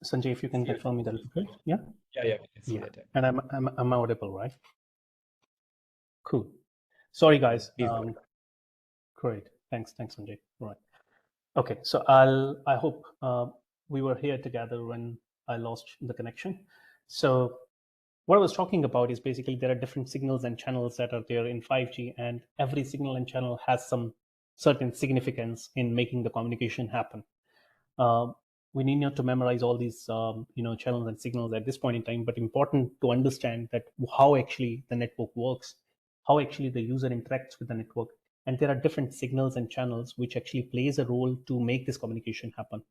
Sanjay, if you can Yes. confirm me, that would be great. Yeah. Yeah. We can see Yeah. that. And I'm audible, right? Cool. Sorry, Yes, guys. please go ahead. Great. Thanks, Sanjay. Right. Okay. So I hope we were here together when I lost the connection. So what I was talking about is basically there are different signals and channels that are there in 5G, and every signal and channel has some certain significance in making the communication happen. Um, we need not to memorize all these channels and signals at this point in time, but important to understand that how actually the network works, how actually the user interacts with the network, and there are different signals and channels which actually plays a role to make this communication happen.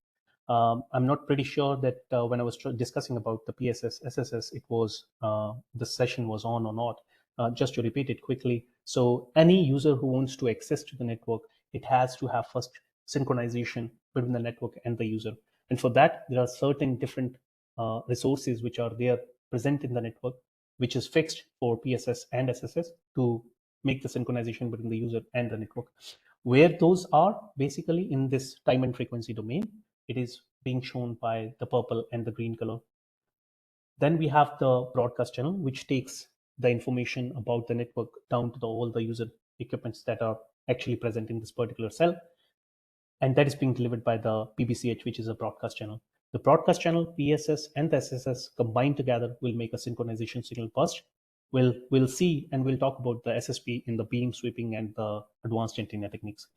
I'm not pretty sure that when I was discussing about the PSS, SSS, it was the session was on or not. Just to repeat it quickly. So any user who wants to access to the network, it has to have first synchronization between the network and the user. And for that, there are certain different resources which are there present in the network, which is fixed for PSS and SSS to make the synchronization between the user and the network. Where those are basically in this time and frequency domain, it is being shown by the purple and the green color. Then we have the broadcast channel, which takes the information about the network down to all the user equipments that are actually present in this particular cell. And that is being delivered by the PBCH, which is a broadcast channel. The broadcast channel, PSS and the SSS combined together will make a synchronization signal burst. We'll see and we'll talk about the SSP in the beam sweeping and the advanced antenna techniques.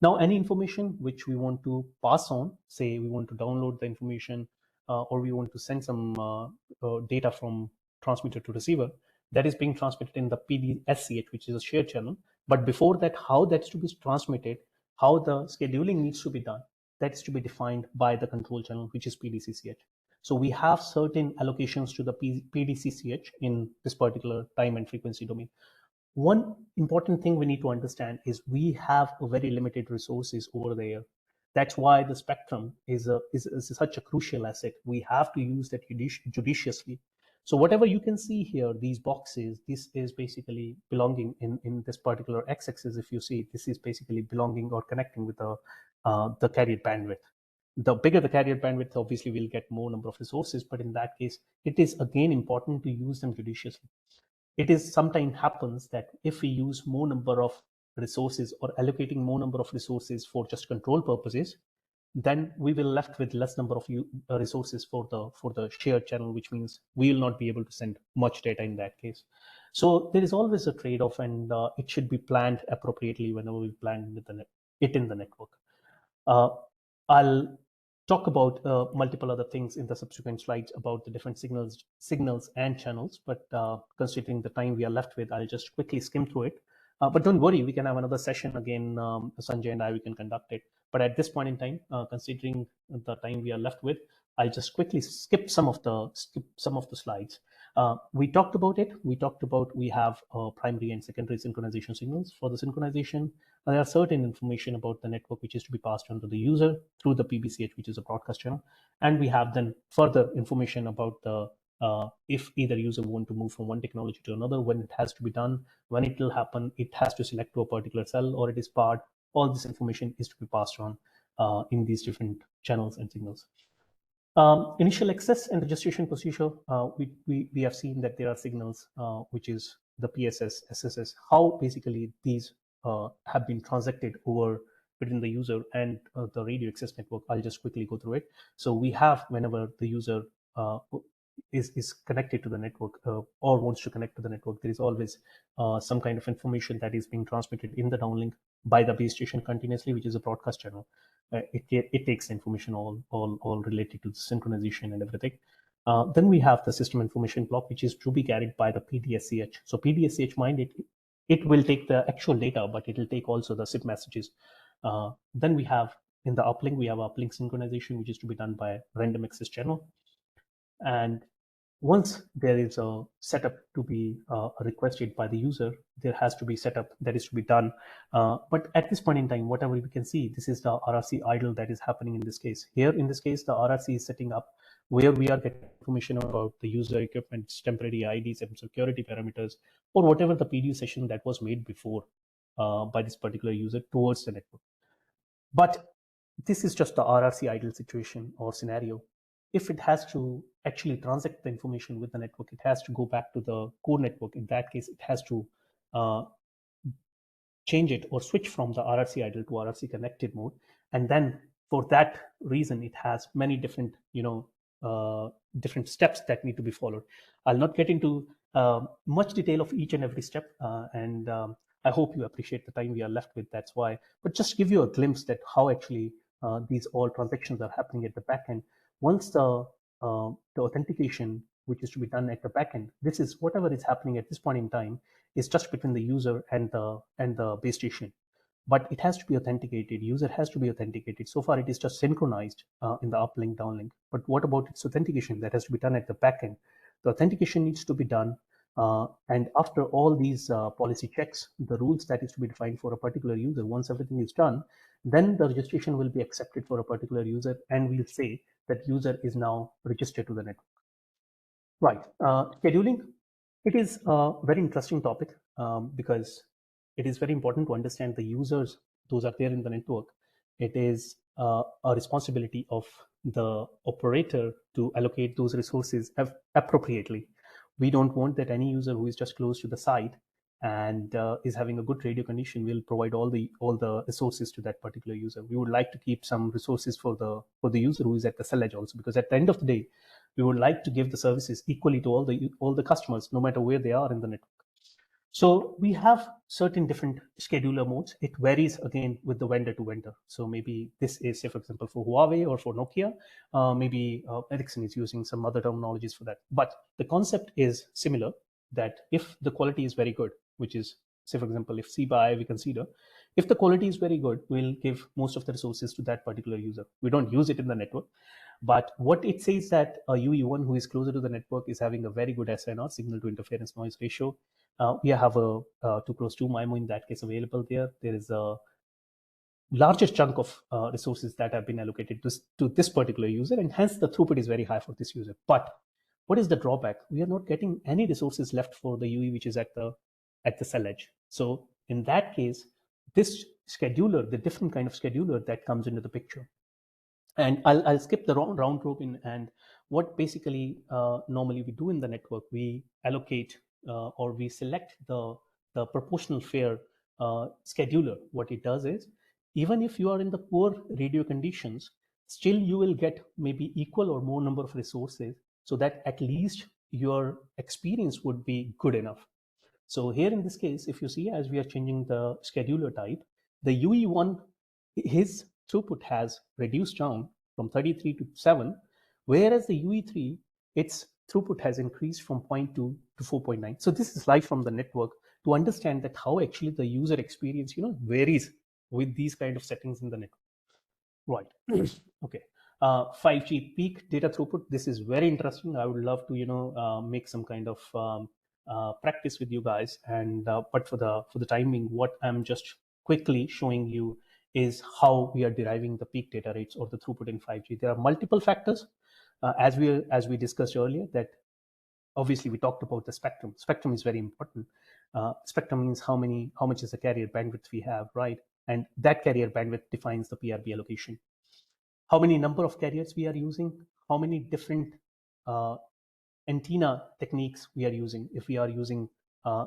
Now, any information which we want to pass on, say we want to download the information or we want to send some data from transmitter to receiver, that is being transmitted in the PDSCH, which is a shared channel. But before that, how that's to be transmitted, how the scheduling needs to be done, that is to be defined by the control channel, which is PDCCH. So we have certain allocations to the PDCCH in this particular time and frequency domain. One important thing we need to understand is we have a very limited resources over there. That's why the spectrum is such a crucial asset. We have to use that judiciously. So whatever you can see here, these boxes, this is basically belonging in this particular x-axis. If you see, this is basically belonging or connecting with the carrier bandwidth. The bigger the carrier bandwidth, obviously we'll get more number of resources, but in that case, it is again important to use them judiciously. It is sometimes happens that if we use more number of resources or allocating more number of resources for just control purposes, then we will left with less number of resources for the shared channel, which means we will not be able to send much data in that case. So there is always a trade-off, and it should be planned appropriately whenever we plan with it in the network. uh, I'll talk about multiple other things in the subsequent slides about the different signals and channels, but considering the time we are left with, I'll just quickly skim through it. But don't worry, we can have another session again. Sanjay and I, we can conduct it. But at this point in time, considering the time we are left with, I'll just quickly skip some of the slides. We talked about it. We talked about we have primary and secondary synchronization signals. For the synchronization, there are certain information about the network which is to be passed on to the user through the PBCH, which is a broadcast channel. And we have then further information about the if either user want to move from one technology to another, when it has to be done, when it will happen, it has to select to a particular cell or it is part. All this information is to be passed on in these different channels and signals. Initial access and registration procedure, we have seen that there are signals, which is the PSS, SSS, how basically these have been transacted over between the user and the radio access network. I'll just quickly go through it. So we have, whenever the user is connected to the network or wants to connect to the network, there is always some kind of information that is being transmitted in the downlink by the base station continuously, which is a broadcast channel. it takes information all related to the synchronization and everything. Then we have the system information block, which is to be carried by the PDSCH. So PDSCH mind it will take the actual data, but it will take also the SIP messages. Then we have in the uplink, we have uplink synchronization, which is to be done by random access channel. And once there is a setup to be requested by the user, there has to be setup that is to be done. But at this point in time, whatever we can see, this is the RRC idle that is happening in this case. Here in this case, the RRC is setting up where we are getting information about the user equipment's temporary IDs and security parameters, or whatever the PDU session that was made before by this particular user towards the network. But this is just the RRC idle situation or scenario. If it has to actually transact the information with the network, it has to go back to the core network. In that case, it has to change it or switch from the RRC idle to RRC connected mode. And then for that reason, it has many different, different steps that need to be followed. I'll not get into much detail of each and every step. I hope you appreciate the time we are left with. That's why. But just give you a glimpse that how actually these all transactions are happening at the back end. Once the authentication, which is to be done at the back end, this is whatever is happening at this point in time is just between the user and the base station. But it has to be authenticated. User has to be authenticated. So far, it is just synchronized in the uplink, downlink. But what about its authentication? That has to be done at the back end. The authentication needs to be done. And after all these policy checks, the rules that is to be defined for a particular user, once everything is done, then the registration will be accepted for a particular user, and we'll say that user is now registered to the network. Right. Scheduling, it is a very interesting topic because it is very important to understand the users, those are there in the network. It is a responsibility of the operator to allocate those resources appropriately. We don't want that any user who is just close to the site and is having a good radio condition will provide all the resources to that particular user. We would like to keep some resources for the user who is at the cell edge also, because at the end of the day, we would like to give the services equally to all the customers, no matter where they are in the network. So we have certain different scheduler modes. It varies again with the vendor to vendor. So maybe this is, say, for example, for Huawei or for Nokia. Maybe Ericsson is using some other terminologies for that. But the concept is similar, that if the quality is very good, which is, say, for example, if C by I we consider, if the quality is very good, we'll give most of the resources to that particular user. We don't use it in the network. But what it says that a UE1 who is closer to the network is having a very good SNR, signal to interference noise ratio. We have a 2x2 MIMO in that case available there. There is a largest chunk of resources that have been allocated to this particular user, and hence the throughput is very high for this user. But what is the drawback? We are not getting any resources left for the UE which is at the cell edge. So in that case, this scheduler, the different kind of scheduler that comes into the picture. And I'll skip the round robin. And what basically normally we do in the network, we allocate or we select the proportional fair scheduler. What it does is, even if you are in the poor radio conditions, still you will get maybe equal or more number of resources, so that at least your experience would be good enough. So here in this case, if you see, as we are changing the scheduler type, the UE1, his throughput has reduced down from 33 to 7, whereas the UE3, its throughput has increased from 0.2 to 4.9. So this is live from the network to understand that how actually the user experience, varies with these kind of settings in the network. Right. Okay. 5G peak data throughput. This is very interesting. I would love to, make some kind of practice with you guys. And but for the timing, what I'm just quickly showing you is how we are deriving the peak data rates or the throughput in 5G. There are multiple factors, as we discussed earlier. That obviously we talked about the spectrum. Spectrum is very important. Spectrum means how much is the carrier bandwidth we have, right? And that carrier bandwidth defines the PRB allocation. How many number of carriers we are using, how many different antenna techniques we are using. If we are using,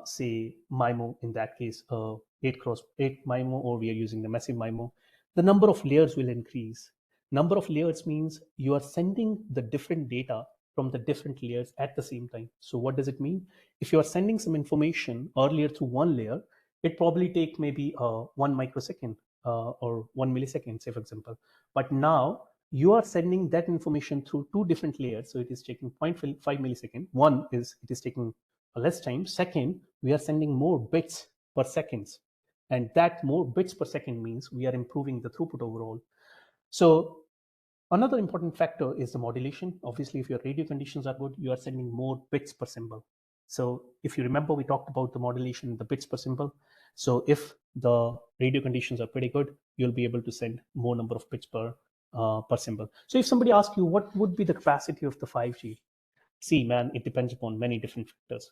say, MIMO, in that case, 8x8 MIMO, or we are using the massive MIMO, the number of layers will increase. Number of layers means you are sending the different data from the different layers at the same time. So what does it mean? If you are sending some information earlier through one layer, it probably take maybe 1 microsecond or 1 millisecond, say for example. But now you are sending that information through two different layers. So it is taking 0.5 millisecond. One is it is taking less time. Second, we are sending more bits per seconds. And that more bits per second means we are improving the throughput overall. So another important factor is the modulation. Obviously, if your radio conditions are good, you are sending more bits per symbol. So if you remember, we talked about the modulation, the bits per symbol. So if the radio conditions are pretty good, you'll be able to send more number of bits per symbol. So if somebody asks you what would be the capacity of the 5G, see, man, it depends upon many different factors.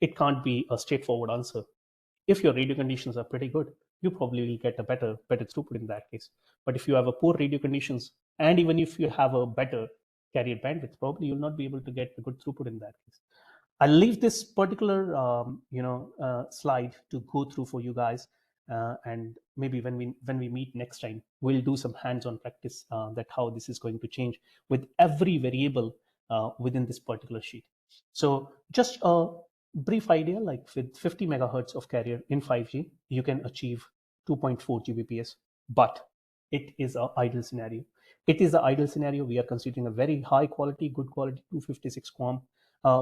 It can't be a straightforward answer. If your radio conditions are pretty good, you probably will get a better throughput in that case. But if you have a poor radio conditions, and even if you have a better carrier bandwidth, probably you'll not be able to get a good throughput in that case. I'll leave this particular slide to go through for you guys, and maybe when we meet next time, we'll do some hands-on practice that how this is going to change with every variable within this particular sheet. So just a brief idea, like with 50 megahertz of carrier in 5G, you can achieve 2.4 Gbps, but it is an idle scenario. It is an idle scenario. We are considering a very high quality, good quality 256 QAM.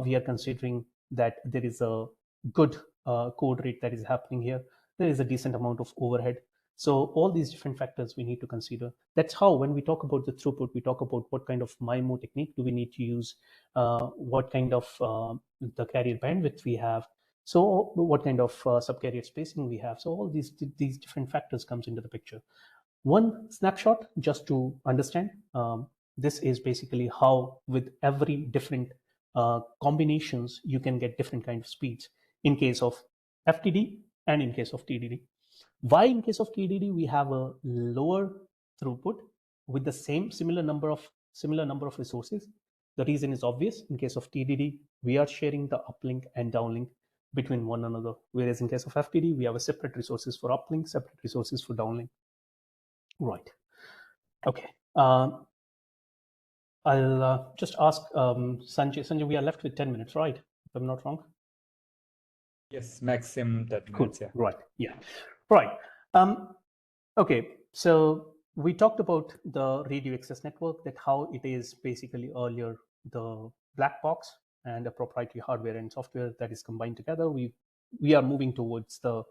We are considering that there is a good code rate that is happening here. There is a decent amount of overhead. So all these different factors we need to consider. That's how when we talk about the throughput, we talk about what kind of MIMO technique do we need to use, what kind of the carrier bandwidth we have, so what kind of subcarrier spacing we have. So all these different factors comes into the picture. One snapshot just to understand. This is basically how with every different combinations you can get different kind of speeds in case of FTD and in case of TDD. Why in case of TDD we have a lower throughput with the similar number of resources? The reason is obvious. In case of TDD, we are sharing the uplink and downlink between one another, whereas in case of FTD, we have a separate resources for uplink, separate resources for downlink. Right. Okay. I'll just ask Sanjay. Sanjay, we are left with 10 minutes, right? If I'm not wrong. Yes, maximum 10 Cool. minutes. Yeah. Right. Yeah. Right. Okay. So we talked about the radio access network, that how it is basically earlier the black box and a proprietary hardware and software that is combined together. We are moving towards the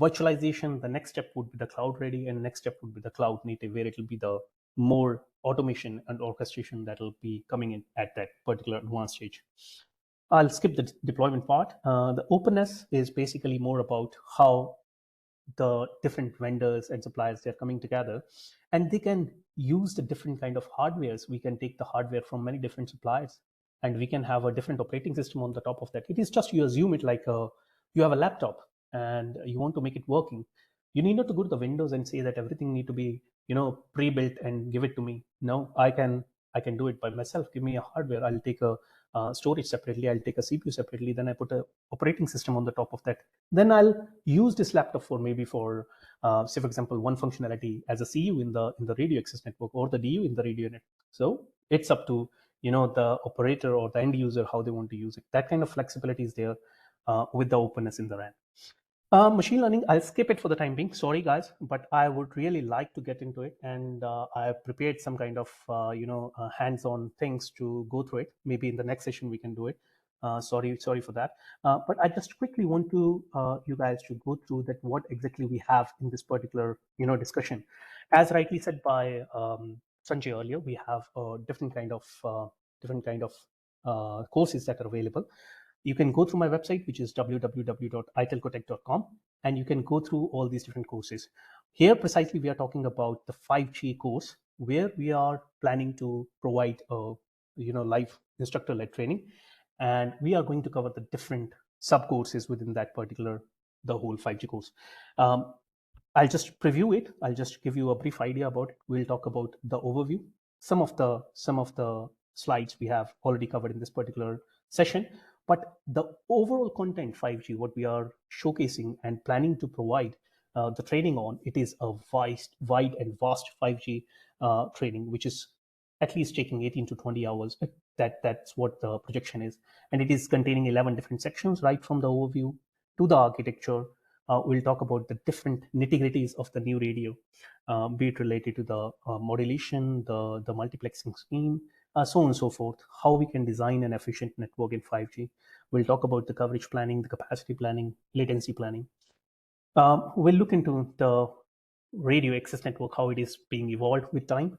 virtualization. The next step would be the cloud ready, and next step would be the cloud native, where it will be the more automation and orchestration that will be coming in at that particular advanced stage. I'll skip the deployment part. The openness is basically more about how the different vendors and suppliers, they're coming together, and they can use the different kind of hardwares. We can take the hardware from many different suppliers, and we can have a different operating system on the top of that. It is just, you assume it like you have a laptop and you want to make it working. You need not to go to the windows and say that everything need to be pre-built and give it to me. No, I can do it by myself. Give me a hardware, I'll take a storage separately, I'll take a CPU separately, then I put a operating system on the top of that. Then I'll use this laptop for maybe for say for example one functionality as a CU in the radio access network, or the DU in the radio network. So it's up to the operator or the end user how they want to use it. That kind of flexibility is there with the openness in the RAN. Machine learning, I'll skip it for the time being. Sorry, guys, but I would really like to get into it, and I have prepared some kind of hands-on things to go through it. Maybe in the next session we can do it. Sorry for that. But I just quickly want to you guys to go through that what exactly we have in this particular discussion. As rightly said by Sanjay earlier, we have different kind of courses that are available. You can go through my website, which is www.itelcotech.com, and you can go through all these different courses. Here, precisely, we are talking about the 5G course, where we are planning to provide a live instructor-led training, and we are going to cover the different sub courses within that particular the whole 5G course. I'll just preview it. I'll just give you a brief idea about it. We'll talk about the overview. Some of the slides we have already covered in this particular session, but the overall content 5G, what we are showcasing and planning to provide the training on, it is a wide and vast 5G training, which is at least taking 18 to 20 hours. That's what the projection is, and it is containing 11 different sections, right from the overview to the architecture, We'll talk about the different nitty-gritties of the new radio, be it related to the modulation, the multiplexing scheme, so on and so forth, how we can design an efficient network in 5G. We'll talk about the coverage planning, the capacity planning, latency planning. We'll look into the radio access network, how it is being evolved with time.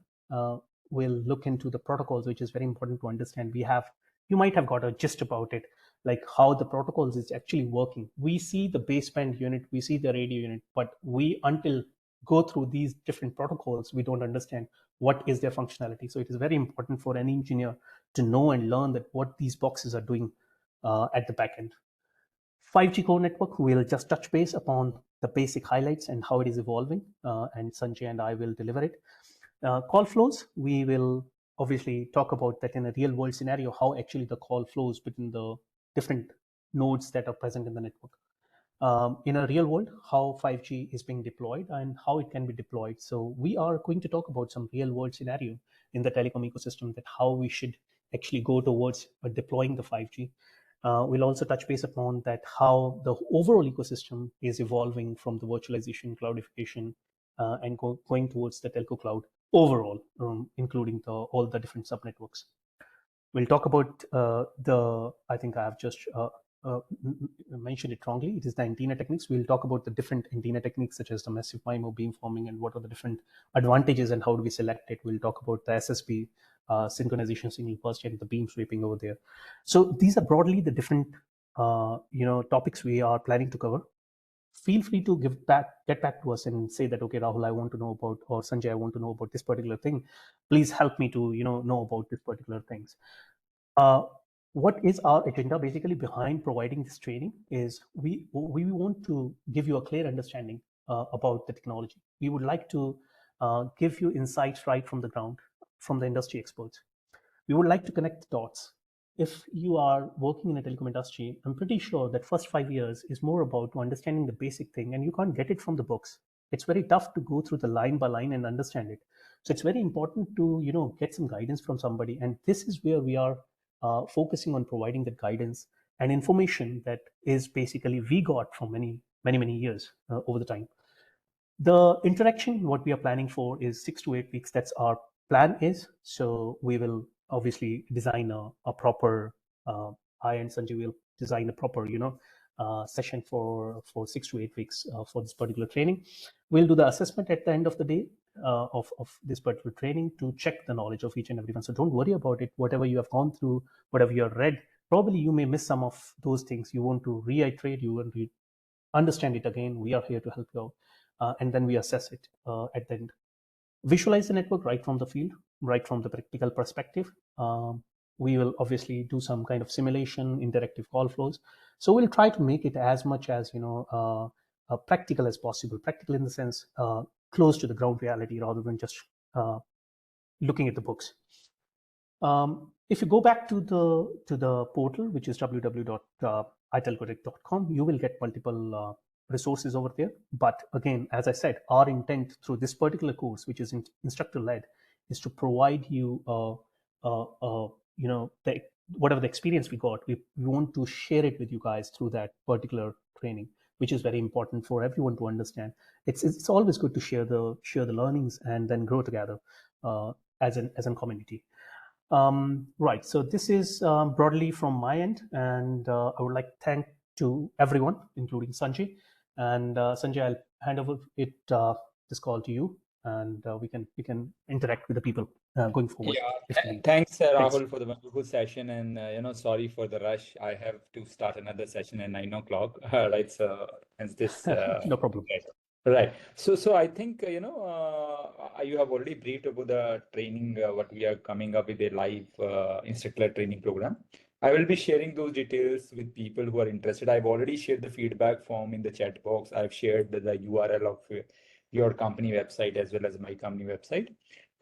We'll look into the protocols, which is very important to understand. You might have got a gist about it, like how the protocols is actually working. We see the baseband unit, we see the radio unit, but we, until go through these different protocols, we don't understand what is their functionality. So it is very important for any engineer to know and learn that what these boxes are doing at the back end. 5G core network, we'll just touch base upon the basic highlights and how it is evolving, and Sanjay and I will deliver it. Call flows, we will obviously talk about that in a real world scenario, how actually the call flows between the different nodes that are present in the network. In a real world, how 5G is being deployed and how it can be deployed. So we are going to talk about some real world scenario in the telecom ecosystem, that how we should actually go towards deploying the 5G. We'll also touch base upon that how the overall ecosystem is evolving from the virtualization, cloudification, and going towards the telco cloud overall, including all the different subnetworks. We'll talk about I think I have just mentioned it wrongly. It is the antenna techniques. We'll talk about the different antenna techniques, such as the massive MIMO beamforming, and what are the different advantages and how do we select it. We'll talk about the SSB, synchronization, signal burst, and the beam sweeping over there. So these are broadly the different topics we are planning to cover. Feel free to get back to us and say that, okay, Rahul, I want to know about, or Sanjay, I want to know about this particular thing. Please help me to know about this particular things. What is our agenda basically behind providing this training is we want to give you a clear understanding about the technology. We would like to give you insights right from the ground, from the industry experts. We would like to connect the dots. If you are working in a telecom industry, I'm pretty sure that first 5 years is more about understanding the basic thing, and you can't get it from the books. It's very tough to go through the line by line and understand it. So it's very important to get some guidance from somebody, and this is where we are focusing on providing that guidance and information that is basically we got from many years over the time. The interaction, what we are planning for is 6 to 8 weeks. That's our plan is. So we will obviously design a proper, I and Sanjay will design a proper, session for 6 to 8 weeks for this particular training. We'll do the assessment at the end of the day of this particular training to check the knowledge of each and everyone. So don't worry about it. Whatever you have gone through, whatever you have read, probably you may miss some of those things. You want to reiterate, you want to understand it again. We are here to help you out. And then we assess it at the end. Visualize the network right from the field, right from the practical perspective. We will obviously do some kind of simulation, interactive call flows. So we'll try to make it as much as practical as possible. Practical in the sense close to the ground reality rather than just looking at the books. If you go back to the portal, which is www.itelcodec.com, you will get multiple resources over there. But again, as I said, our intent through this particular course, which is instructor-led, is to provide you, whatever the experience we got, we want to share it with you guys through that particular training, which is very important for everyone to understand. It's always good to share the learnings and then grow together as a community. Right, so this is broadly from my end, and I would like to thank to everyone, including Sanjay. And Sanjay, I'll hand over this call to you, and we can interact with the people going forward. Yeah, thanks, Rahul, for the wonderful session. And sorry for the rush. I have to start another session at 9 o'clock. Right, so hence this. No problem. Right. So I think you have already briefed about the training, what we are coming up with a live instructor training program. I will be sharing those details with people who are interested. I've already shared the feedback form in the chat box. I've shared the URL of your company website as well as my company website.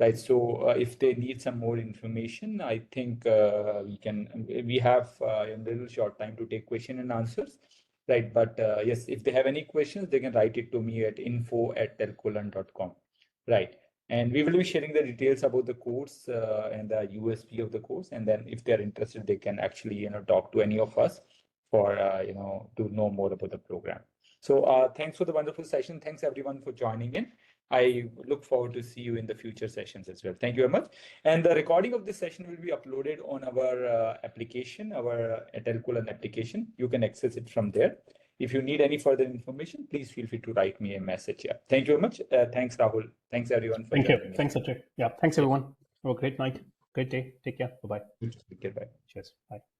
Right. So if they need some more information, I think we have a little short time to take question and answers. Right, but yes, if they have any questions, they can write it to me at info@telcolearn.com. Right, and we will be sharing the details about the course and the USP of the course. And then if they're interested, they can actually talk to any of us for to know more about the program. So thanks for the wonderful session. Thanks everyone for joining in. I look forward to see you in the future sessions as well. Thank you very much. And the recording of this session will be uploaded on our application, our Telecom application. You can access it from there. If you need any further information, please feel free to write me a message. Yeah. Thank you very much. Thanks, Rahul. Thanks everyone for Thank you. joining in. Thanks, Ajay. Yeah. Thanks everyone. Have a great night. Great day. Take care. Bye-bye. Take care. Bye. Cheers. Bye.